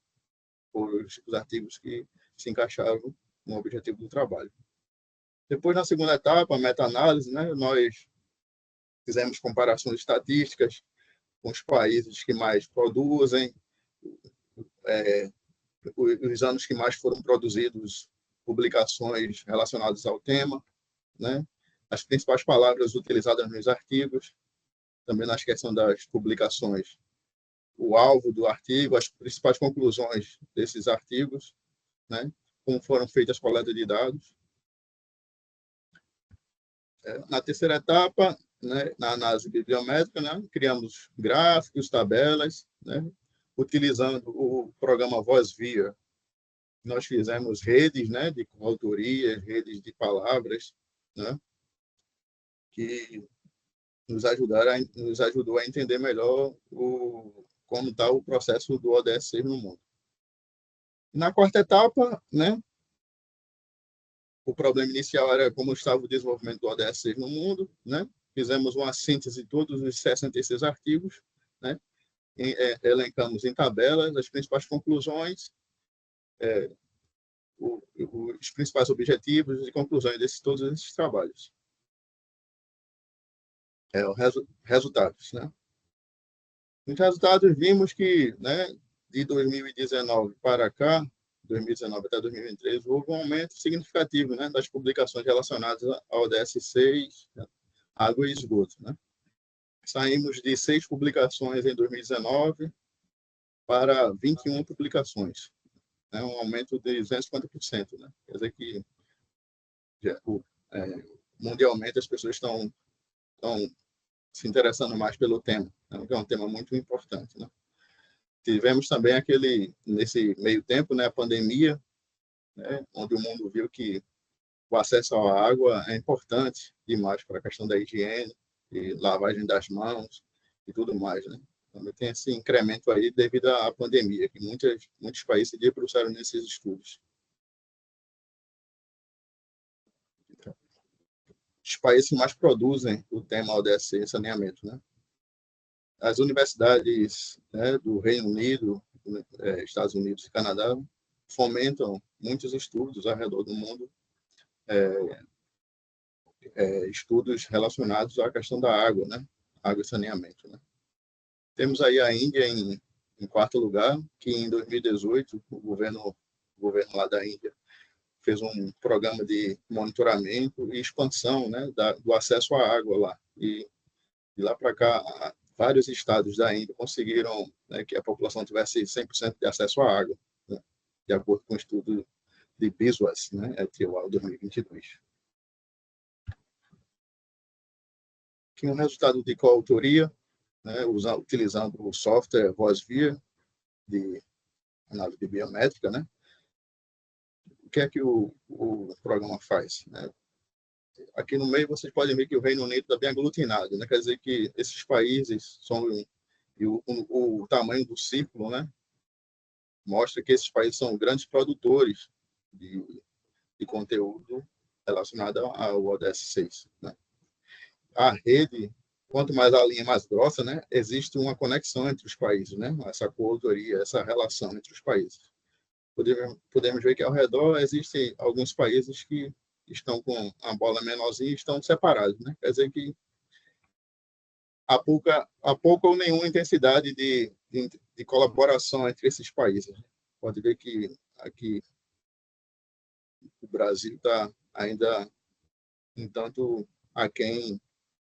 Speaker 5: por os artigos que se encaixavam no objetivo do trabalho. Depois, na segunda etapa, a meta-análise, né, nós fizemos comparações estatísticas com os países que mais produzem, os anos que mais foram produzidos publicações relacionadas ao tema, né, as principais palavras utilizadas nos artigos, também na questão das publicações, o alvo do artigo, as principais conclusões desses artigos, né, como foram feitas as coletas de dados. Na terceira etapa, né, na análise bibliométrica, né, criamos gráficos, tabelas, né, utilizando o programa VozVia. Nós fizemos redes, né, de autorias, redes de palavras, né, que nos ajudou a entender melhor como está o processo do ODS 6 no mundo. Na quarta etapa, né, o problema inicial era como estava o desenvolvimento do ODS 6 no mundo, né? Fizemos uma síntese de todos os 66 artigos, né? Elencamos em tabelas as principais conclusões, os principais objetivos e conclusões de todos esses trabalhos. Os resultados, né? Nos resultados vimos que, né, de 2019 para cá, 2019 até 2023, houve um aumento significativo, né, das publicações relacionadas ao ODS6, água e esgoto, né? Saímos de 6 publicações em 2019 para 21 publicações, né? Um aumento de 250%, né? Quer dizer que mundialmente as pessoas estão se interessando mais pelo tema, né? Que é um tema muito importante, né? Tivemos também nesse meio tempo, né, a pandemia, né, onde o mundo viu que o acesso à água é importante demais para a questão da higiene e lavagem das mãos e tudo mais, né? Também tem esse incremento aí devido à pandemia, que muitos países se debruçaram nesses estudos. Os países que mais produzem o tema ODS e saneamento, né? As universidades, né, do Reino Unido, Estados Unidos e Canadá fomentam muitos estudos ao redor do mundo, estudos relacionados à questão da água, né? Água e saneamento, né? Temos aí a Índia em quarto lugar, que em 2018 o governo lá da Índia fez um programa de monitoramento e expansão, né, do acesso à água lá. E de lá para cá, vários estados da Índia conseguiram, né, que a população tivesse 100% de acesso à água, né, de acordo com o estudo de Biswas, né, TOA 2022. Aqui um resultado de coautoria, né, utilizando o software VozVia de análise biométrica, né? O que é que o programa faz, né? Aqui no meio vocês podem ver que o Reino Unido está bem aglutinado, né? Quer dizer que esses países e o tamanho do círculo, né, mostra que esses países são grandes produtores de conteúdo relacionado ao ODS 6, né? A rede, quanto mais a linha mais grossa, né, existe uma conexão entre os países, né? Essa coautoria, essa relação entre os países. Podemos ver que ao redor existem alguns países que estão com a bola menorzinha e estão separados, né? Quer dizer que há pouca ou nenhuma intensidade de colaboração entre esses países. Pode ver que aqui o Brasil está ainda um tanto aquém.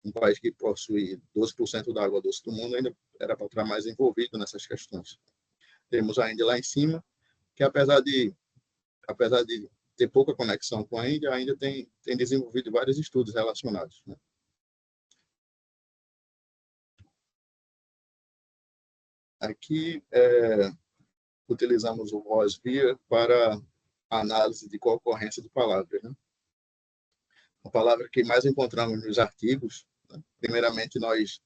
Speaker 5: Um país que possui 12% da água doce do mundo ainda era para estar mais envolvido nessas questões. Temos a Índia lá em cima, que apesar de ter pouca conexão com a Índia, ainda tem desenvolvido vários estudos relacionados, né? Aqui utilizamos o VozVia para análise de concorrência de palavras, né? A palavra que mais encontramos nos artigos, né? Primeiramente, nós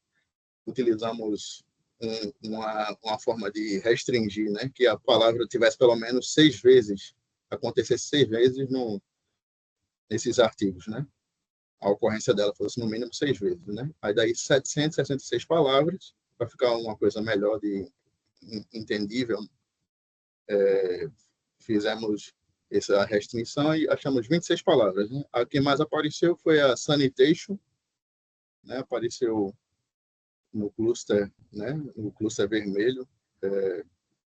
Speaker 5: utilizamos uma forma de restringir, né? Que a palavra tivesse pelo menos 6 vezes, acontecesse 6 vezes nesses artigos, né? A ocorrência dela fosse no mínimo 6 vezes, né? Aí daí 766 palavras, para ficar uma coisa melhor de entendível, fizemos essa restrição e achamos 26 palavras, né? A que mais apareceu foi a sanitation, né? Apareceu no cluster, né? No cluster vermelho,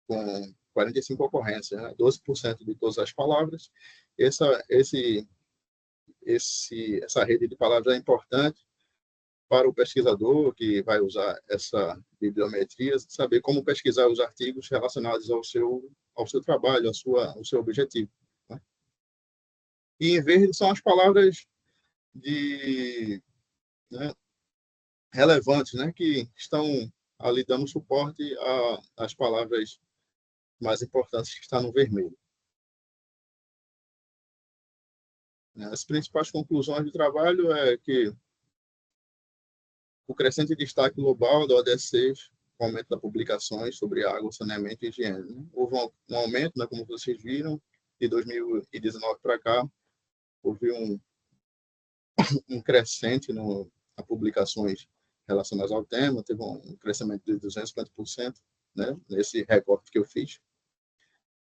Speaker 5: com 45 ocorrências, né? 12% de todas as palavras. Essa rede de palavras é importante para o pesquisador que vai usar essa bibliometria, saber como pesquisar os artigos relacionados ao seu trabalho, ao seu objetivo, né? E em verde são as palavras né, relevantes, né, que estão ali dando suporte às palavras mais importantes que estão no vermelho. As principais conclusões do trabalho é que o crescente destaque global da ODS 6, o aumento das publicações sobre água, saneamento e higiene, né? Houve um aumento, né, como vocês viram, de 2019 para cá, houve um crescente nas publicações relacionadas ao tema, teve um crescimento de 250%, né, nesse recorte que eu fiz.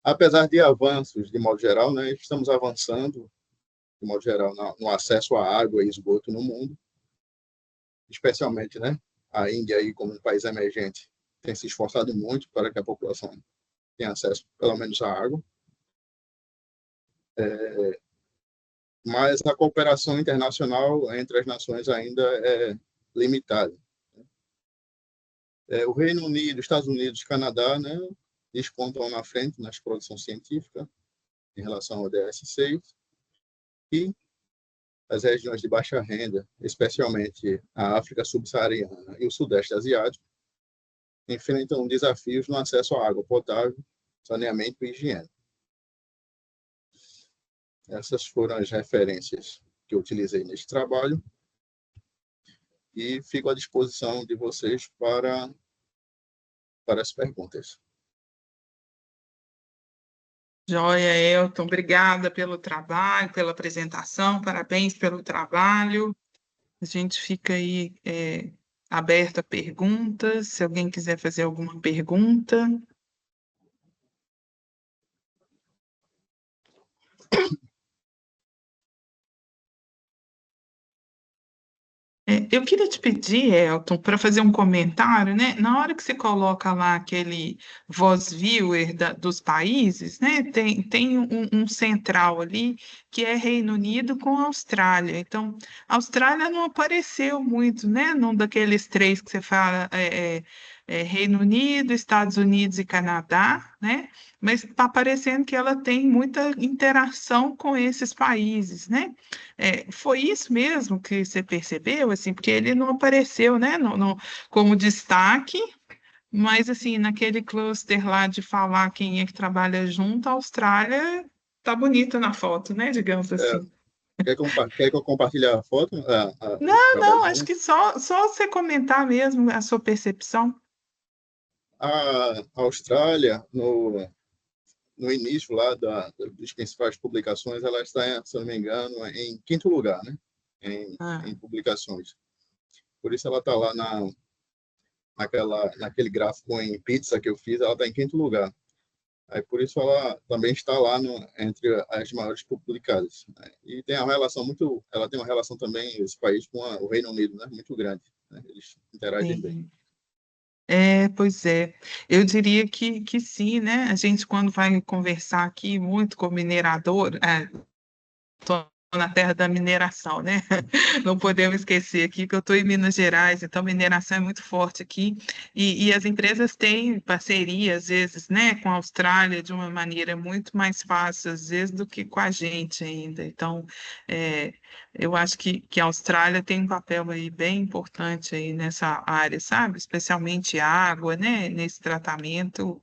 Speaker 5: Apesar de avanços, de modo geral, né, estamos avançando, de modo geral, no acesso à água e esgoto no mundo, especialmente, né, a Índia, aí, como um país emergente, tem se esforçado muito para que a população tem acesso, pelo menos, à água. Mas a cooperação internacional entre as nações ainda é limitada. O Reino Unido, Estados Unidos e Canadá, né, despontam na frente nas produções científicas em relação ao DS6, e as regiões de baixa renda, especialmente a África subsaariana e o Sudeste Asiático, enfrentam desafios no acesso à água potável, saneamento e higiene. Essas foram as referências que eu utilizei neste trabalho e fico à disposição de vocês para as perguntas.
Speaker 1: Joia, Elton, obrigada pelo trabalho, pela apresentação, parabéns pelo trabalho. A gente fica aí aberto a perguntas, se alguém quiser fazer alguma pergunta. Eu queria te pedir, Elton, para fazer um comentário, né? Na hora que você coloca lá aquele voz viewer dos países, né? Tem um central ali que é Reino Unido com Austrália. Então, a Austrália não apareceu muito, né? Num daqueles três que você fala, Reino Unido, Estados Unidos e Canadá, né? Mas está parecendo que ela tem muita interação com esses países, né? Foi isso mesmo que você percebeu, assim, porque ele não apareceu, né, como destaque, mas, assim, naquele cluster lá de falar quem é que trabalha junto, a Austrália tá bonita na foto, né, digamos assim.
Speaker 5: Quer que eu compartilhe a foto?
Speaker 1: Não, acho que só você comentar mesmo a sua percepção.
Speaker 5: A Austrália, no início lá das principais publicações, ela está, se eu não me engano, em quinto lugar, né? Em publicações. Por isso ela está lá naquele gráfico em pizza que eu fiz, ela está em quinto lugar. Aí por isso ela também está lá entre as maiores publicadas. Né? E tem ela tem uma relação também, esse país, com o Reino Unido, né? Muito grande. Né? Eles interagem bem.
Speaker 1: Pois é, eu diria que sim, né? A gente, quando vai conversar aqui muito com minerador, tô na terra da mineração, né? Não podemos esquecer aqui que eu estou em Minas Gerais, então mineração é muito forte aqui, e as empresas têm parceria, às vezes, né, com a Austrália de uma maneira muito mais fácil, às vezes, do que com a gente ainda. Então, eu acho que a Austrália tem um papel aí bem importante aí nessa área, sabe? Especialmente água, né, nesse tratamento.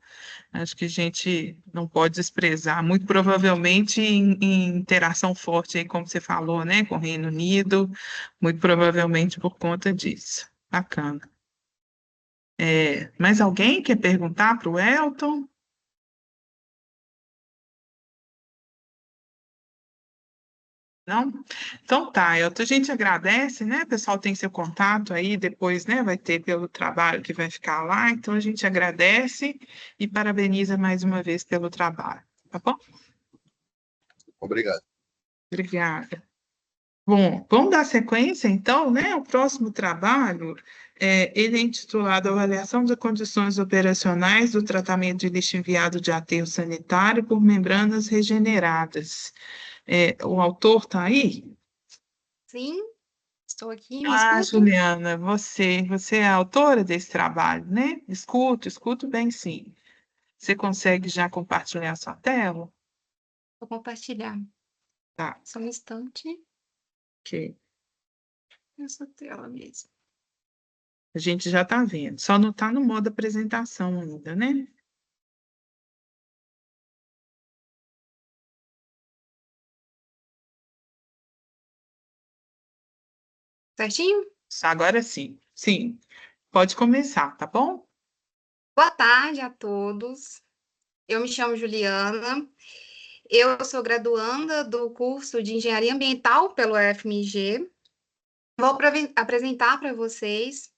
Speaker 1: Acho que a gente não pode desprezar, muito provavelmente em interação forte aí, como você falou, né, com o Reino Unido, muito provavelmente por conta disso. Bacana. Mais alguém quer perguntar para o Elton? Não? Então tá, Elton, a gente agradece, né? O pessoal tem seu contato aí, depois, né, vai ter pelo trabalho que vai ficar lá, então a gente agradece e parabeniza mais uma vez pelo trabalho, tá bom?
Speaker 5: Obrigado.
Speaker 1: Obrigada. Bom, vamos dar sequência, então, né? O próximo trabalho, ele é intitulado Avaliação das Condições Operacionais do Tratamento de Lixo Enviado de Aterro Sanitário por Membranas Regeneradas. O autor está aí?
Speaker 6: Sim, estou aqui, me escuta?
Speaker 1: Juliana, você é a autora desse trabalho, né? Escuto bem, sim. Você consegue já compartilhar sua tela?
Speaker 6: Vou compartilhar.
Speaker 1: Tá,
Speaker 6: Só um instante.
Speaker 1: ok.
Speaker 6: Essa tela mesmo.
Speaker 1: A gente já está vendo, só não está no modo apresentação ainda, né?
Speaker 6: Certinho?
Speaker 1: Agora sim, sim. Pode começar, tá bom?
Speaker 6: Boa tarde a todos. Eu me chamo Juliana. Eu sou graduanda do curso de Engenharia Ambiental pelo UFMG. Vou apresentar para vocês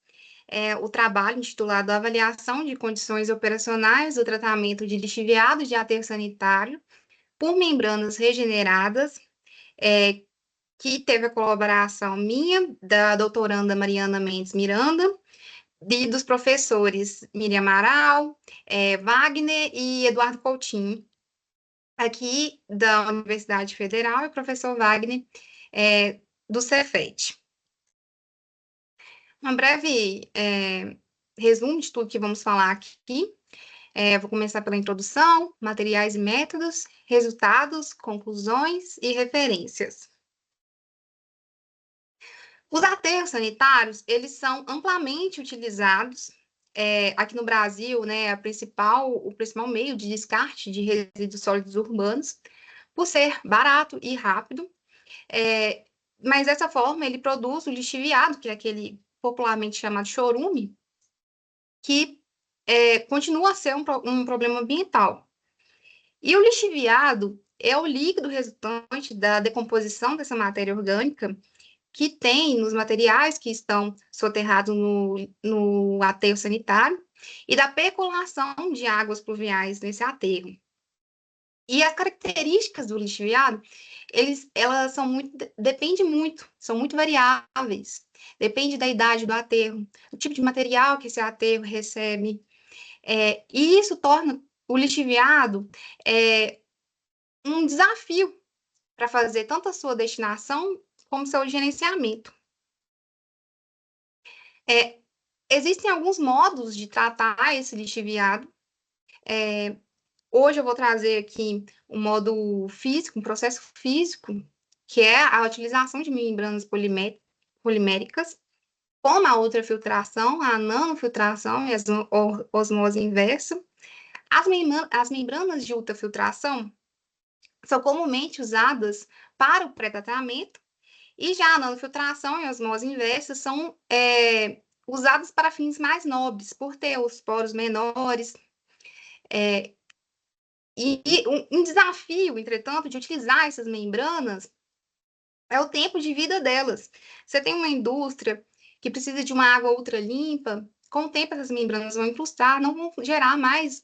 Speaker 6: o trabalho intitulado Avaliação de Condições Operacionais do Tratamento de Lixo Enviado de Aterro Sanitário por Membranas Regeneradas, que teve a colaboração minha, da doutoranda Mariana Mendes Miranda, e dos professores Miriam Amaral, Wagner e Eduardo Coutinho, aqui da Universidade Federal, e o professor Wagner, do Cefet. Um breve resumo de tudo que vamos falar aqui. Vou começar pela introdução, materiais e métodos, resultados, conclusões e referências. Os aterros sanitários, eles são amplamente utilizados aqui no Brasil, né, o principal meio de descarte de resíduos sólidos urbanos, por ser barato e rápido, mas dessa forma ele produz o lixiviado, que é aquele popularmente chamado chorume, que continua a ser um problema ambiental. E o lixiviado é o líquido resultante da decomposição dessa matéria orgânica que tem nos materiais que estão soterrados no aterro sanitário e da percolação de águas pluviais nesse aterro. E as características do lixiviado, elas dependem muito, são muito variáveis. Depende da idade do aterro, do tipo de material que esse aterro recebe. E isso torna o lixiviado um desafio para fazer tanto a sua destinação como seu gerenciamento. Existem alguns modos de tratar esse lixiviado. Hoje eu vou trazer aqui um modo físico, um processo físico, que é a utilização de membranas poliméricas, como a ultrafiltração, a nanofiltração e a osmose inversa. As membranas de ultrafiltração são comumente usadas para o pré-tratamento, e já a nanofiltração e a osmose inversa são usadas para fins mais nobres, por ter os poros menores. Um desafio, entretanto, de utilizar essas membranas é o tempo de vida delas. Você tem uma indústria que precisa de uma água ultra limpa, com o tempo essas membranas vão incrustar, não vão gerar mais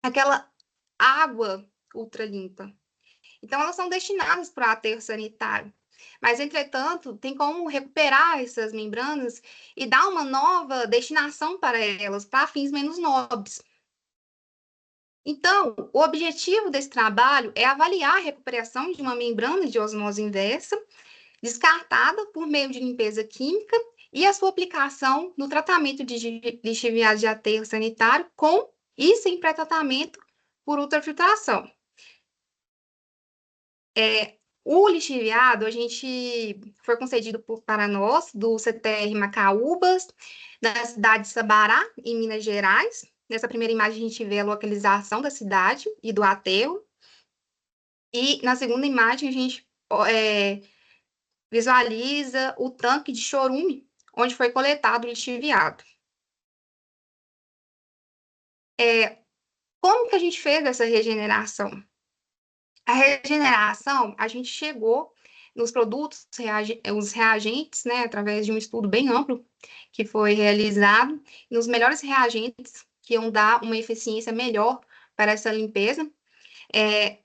Speaker 6: aquela água ultra limpa. Então, elas são destinadas para o aterro sanitário. Mas, entretanto, tem como recuperar essas membranas e dar uma nova destinação para elas, para fins menos nobres. Então, o objetivo desse trabalho é avaliar a recuperação de uma membrana de osmose inversa, descartada por meio de limpeza química, e a sua aplicação no tratamento de lixiviado de aterro sanitário com e sem pré-tratamento por ultrafiltração. O lixiviado, a gente foi concedido para nós, do CTR Macaúbas, da cidade de Sabará, em Minas Gerais. Nessa primeira imagem, a gente vê a localização da cidade e do aterro. E na segunda imagem, a gente visualiza o tanque de chorume, onde foi coletado o lixiviado. Como que a gente fez essa regeneração? A regeneração, a gente chegou nos produtos, os reagentes, né, através de um estudo bem amplo que foi realizado, nos melhores reagentes que iam dar uma eficiência melhor para essa limpeza.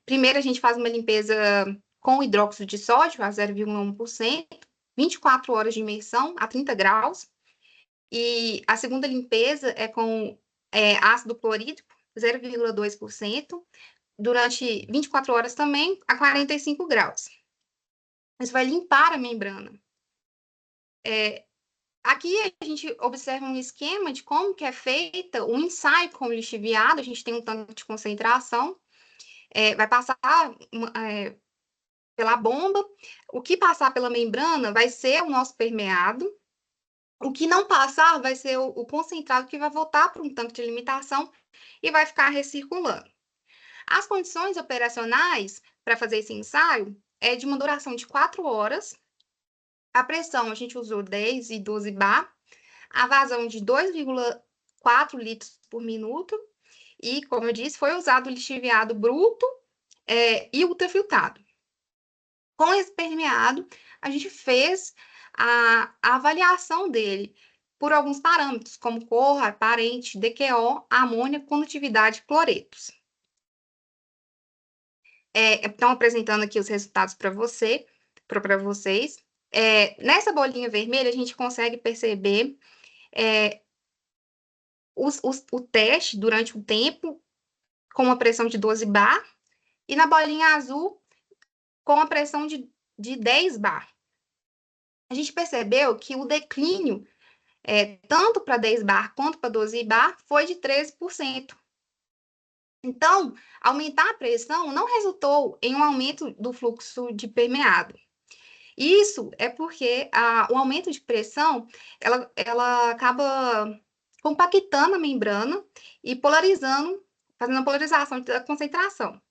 Speaker 6: Primeiro, a gente faz uma limpeza com hidróxido de sódio a 0,1%, 24 horas de imersão a 30 graus, e a segunda limpeza é com ácido clorídrico, 0,2%, durante 24 horas também, a 45 graus. Isso vai limpar a membrana. Aqui a gente observa um esquema de como que é feita o ensaio com o lixiviado. A gente tem um tanque de concentração, vai passar pela bomba. O que passar pela membrana vai ser o nosso permeado. O que não passar vai ser o concentrado, que vai voltar para um tanque de limitação e vai ficar recirculando. As condições operacionais para fazer esse ensaio é de uma duração de 4 horas. A pressão, a gente usou 10 e 12 bar. A vazão de 2,4 litros por minuto. E, como eu disse, foi usado o lixiviado bruto e ultrafiltrado. Com esse permeado, a gente fez a avaliação dele por alguns parâmetros, como cor, aparente, DQO, amônia, condutividade, cloretos. Estão apresentando aqui os resultados para vocês. Nessa bolinha vermelha, a gente consegue perceber o teste durante o tempo com uma pressão de 12 bar, e na bolinha azul com a pressão de 10 bar. A gente percebeu que o declínio, tanto para 10 bar quanto para 12 bar, foi de 13%. Então, aumentar a pressão não resultou em um aumento do fluxo de permeado. Isso é porque o aumento de pressão, ela acaba compactando a membrana e polarizando, fazendo a polarização da concentração.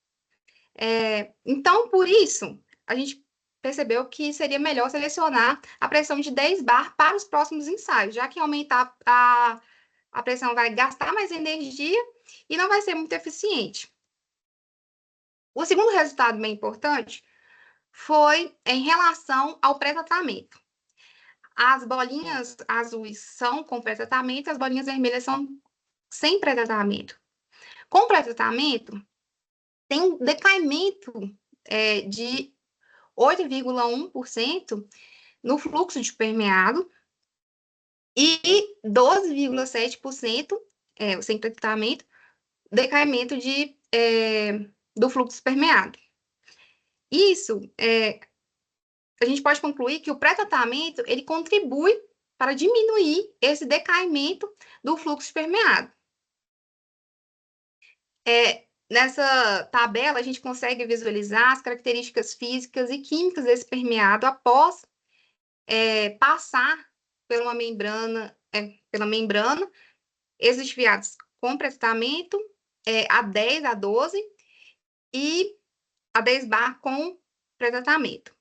Speaker 6: Então, por isso, a gente percebeu que seria melhor selecionar a pressão de 10 bar para os próximos ensaios, já que aumentar a pressão vai gastar mais energia e não vai ser muito eficiente. O segundo resultado bem importante foi em relação ao pré-tratamento. As bolinhas azuis são com pré-tratamento, as bolinhas vermelhas são sem pré-tratamento. Com pré-tratamento, tem um decaimento de 8,1% no fluxo de permeado e 12,7% sem tratamento, decaimento do fluxo permeado. Isso, a gente pode concluir que o pré-tratamento, ele contribui para diminuir esse decaimento do fluxo permeado. Nessa tabela, a gente consegue visualizar as características físicas e químicas desse permeado após passar pela membrana, esses desviados com pré-tratamento, a 10, a 12 e a 10 bar com pré-tratamento.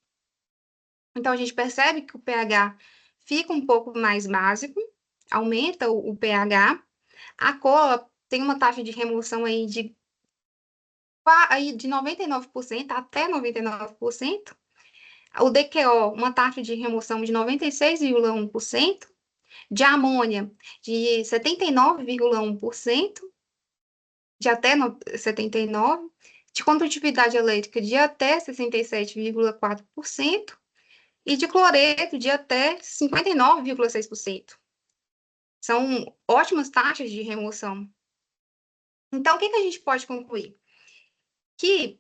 Speaker 6: Então, a gente percebe que o pH fica um pouco mais básico, aumenta o pH, a cola tem uma taxa de remoção aí de 99% até 99%, o DQO, uma taxa de remoção de 96,1%, de amônia de 79,1%, de até 79%, de condutividade elétrica de até 67,4%, e de cloreto de até 59,6%. São ótimas taxas de remoção. Então, o que a gente pode concluir? Que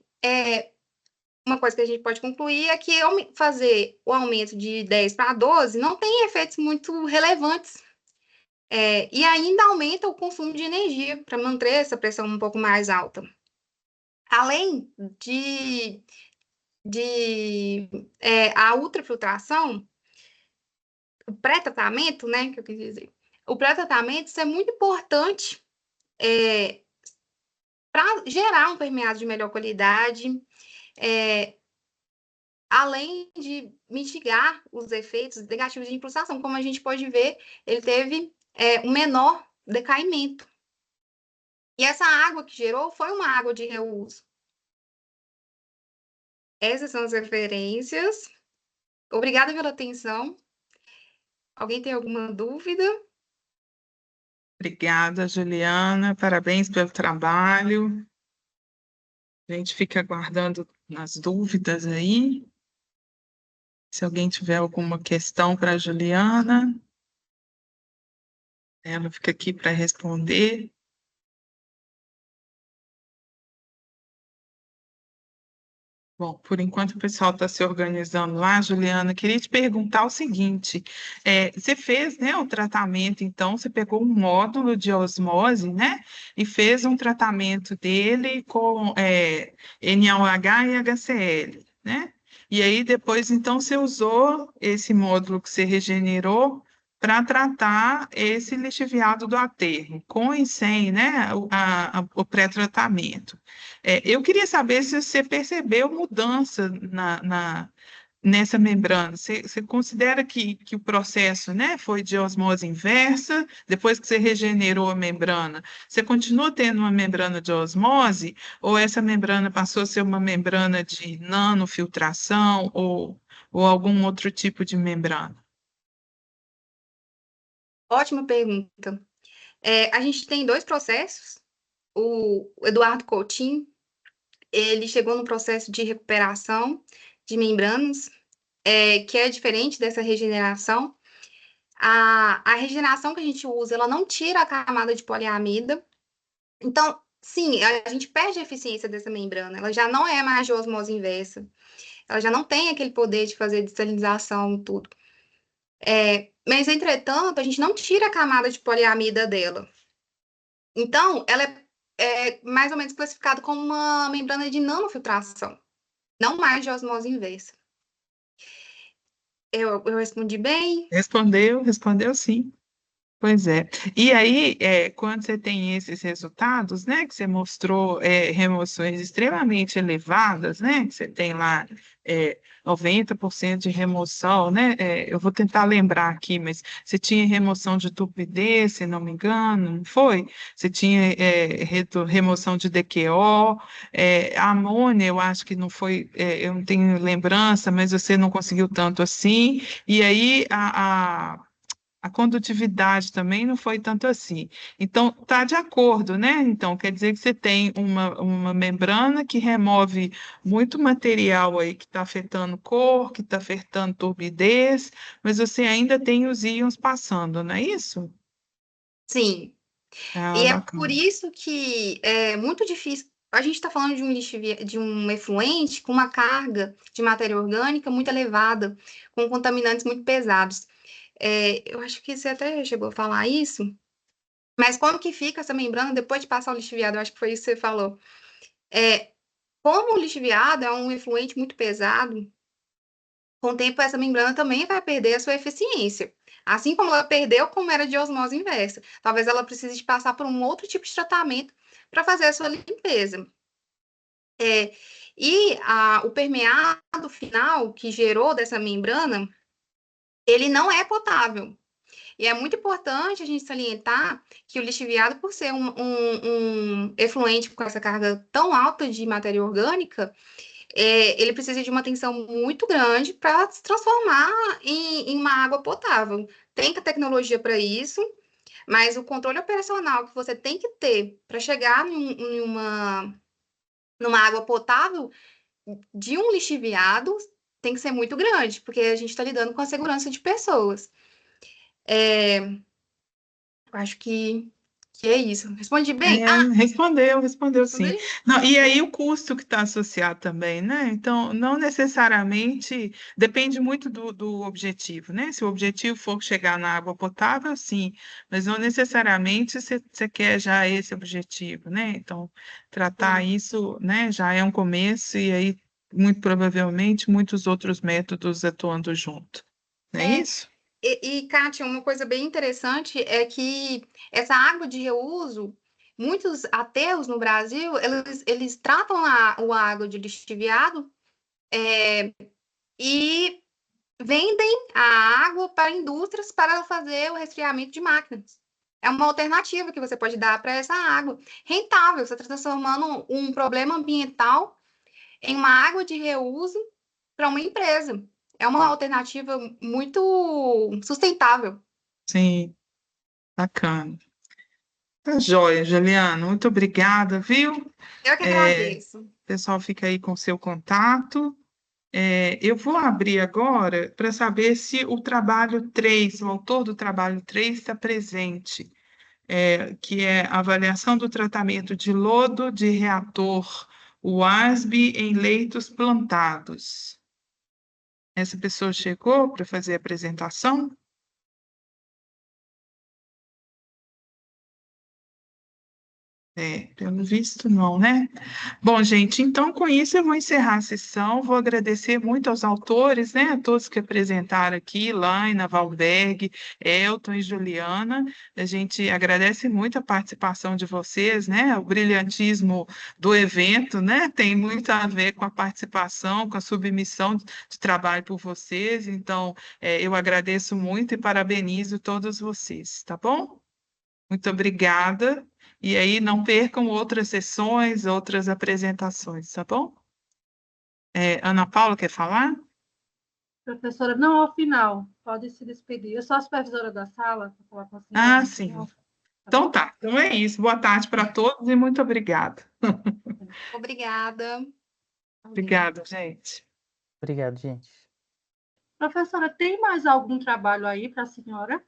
Speaker 6: uma coisa que a gente pode concluir é que fazer o aumento de 10 para 12 não tem efeitos muito relevantes. E ainda aumenta o consumo de energia para manter essa pressão um pouco mais alta. Além a ultrafiltração, o pré-tratamento, né, que eu quis dizer, o pré-tratamento, isso é muito importante para gerar um permeado de melhor qualidade, além de mitigar os efeitos negativos de infiltração. Como a gente pode ver, ele teve um menor decaimento. E essa água que gerou foi uma água de reuso. Essas são as referências. Obrigada pela atenção. Alguém tem alguma dúvida?
Speaker 1: Obrigada, Juliana. Parabéns pelo trabalho. A gente fica aguardando as dúvidas aí. Se alguém tiver alguma questão para a Juliana, ela fica aqui para responder. Bom, por enquanto o pessoal está se organizando lá, Juliana, queria te perguntar o seguinte, você fez, né, o tratamento, então, você pegou um módulo de osmose, né, e fez um tratamento dele com NaOH e HCl, né? E aí depois, então, você usou esse módulo que você regenerou para tratar esse lixiviado do aterro, com e sem, né, o pré-tratamento. Eu queria saber se você percebeu mudança nessa membrana. Você considera que o processo, né, foi de osmose inversa, depois que você regenerou a membrana, você continua tendo uma membrana de osmose, ou essa membrana passou a ser uma membrana de nanofiltração, ou algum outro tipo de membrana?
Speaker 6: Ótima pergunta. A gente tem 2 processos. O Eduardo Coutinho, ele chegou no processo de recuperação de membranas, que é diferente dessa regeneração. A regeneração que a gente usa, ela não tira a camada de poliamida. Então, sim, a gente perde a eficiência dessa membrana. Ela já não é mais de osmose inversa. Ela já não tem aquele poder de fazer dessalinização e tudo. Mas, entretanto, a gente não tira a camada de poliamida dela. Então, ela é mais ou menos classificada como uma membrana de nanofiltração, não mais de osmose inversa. Eu respondi bem?
Speaker 1: Respondeu sim. Pois é. E aí, quando você tem esses resultados, né, que você mostrou remoções extremamente elevadas, né, que você tem lá 90% de remoção, né, eu vou tentar lembrar aqui, mas você tinha remoção de turbidez, se não me engano, não foi? Você tinha remoção de DQO, a amônia, eu acho que não foi, eu não tenho lembrança, mas você não conseguiu tanto assim, e aí a condutividade também não foi tanto assim. Então, está de acordo, né? Então, quer dizer que você tem uma membrana que remove muito material aí que está afetando cor, que está afetando turbidez, mas você ainda tem os íons passando, não é isso?
Speaker 6: Sim.
Speaker 1: Ah,
Speaker 6: E é por
Speaker 1: bacana.
Speaker 6: isso que é muito difícil. A gente está falando de de um efluente com uma carga de matéria orgânica muito elevada, com contaminantes muito pesados. Eu acho que você até chegou a falar isso, mas como que fica essa membrana depois de passar o lixiviado? Eu acho que foi isso que você falou. Como o lixiviado é um efluente muito pesado, com o tempo essa membrana também vai perder a sua eficiência. Assim como ela perdeu, como era de osmose inversa. Talvez ela precise de passar por um outro tipo de tratamento para fazer a sua limpeza. O permeado final que gerou dessa membrana, ele não é potável. E é muito importante a gente salientar que o lixiviado, por ser um efluente com essa carga tão alta de matéria orgânica, ele precisa de uma atenção muito grande para se transformar em uma água potável. Tem tecnologia para isso, mas o controle operacional que você tem que ter para chegar numa água potável de um lixiviado tem que ser muito grande, porque a gente está lidando com a segurança de pessoas. Eu acho que é isso. Respondi bem?
Speaker 1: Respondeu sim.
Speaker 6: Respondi?
Speaker 1: Não, e aí o custo que está associado também, né? Então, não necessariamente, depende muito do objetivo, né? Se o objetivo for chegar na água potável, sim, mas não necessariamente você quer já esse objetivo, né? Então, tratar isso, né, já é um começo, e aí, muito provavelmente, muitos outros métodos atuando junto. Não é isso?
Speaker 6: Kátia, uma coisa bem interessante é que essa água de reuso, muitos aterros no Brasil, eles tratam a água de lixiviado e vendem a água para indústrias para fazer o resfriamento de máquinas. É uma alternativa que você pode dar para essa água. Rentável, você está transformando um problema ambiental em uma água de reuso para uma empresa. É uma alternativa muito sustentável.
Speaker 1: Sim, bacana. Tá joia, Juliana. Muito obrigada, viu?
Speaker 6: Eu que
Speaker 1: O
Speaker 6: agradeço.
Speaker 1: pessoal fica aí com seu contato. Eu vou abrir agora para saber se o trabalho 3, o autor do trabalho 3 está presente, que é a avaliação do tratamento de lodo de reator WASB em leitos plantados. Essa pessoa chegou para fazer a apresentação? Pelo visto, não, né? Bom, gente, então com isso eu vou encerrar a sessão. Vou agradecer muito aos autores, né? A todos que apresentaram aqui, Laina, Valberg, Elton e Juliana. A gente agradece muito a participação de vocês, né? O brilhantismo do evento, né? Tem muito a ver com a participação, com a submissão de trabalho por vocês. Então, eu agradeço muito e parabenizo todos vocês, tá bom? Muito obrigada. E aí, não percam outras sessões, outras apresentações, tá bom? Ana Paula, quer falar?
Speaker 7: Professora, não ao final, pode se despedir. Eu sou a supervisora da sala, para falar com a senhora.
Speaker 1: Ah, sim. Então tá. Então é isso. Boa tarde para todos e muito obrigada.
Speaker 6: Obrigada.
Speaker 1: Obrigada, gente.
Speaker 4: Obrigado, gente.
Speaker 7: Professora, tem mais algum trabalho aí para a senhora?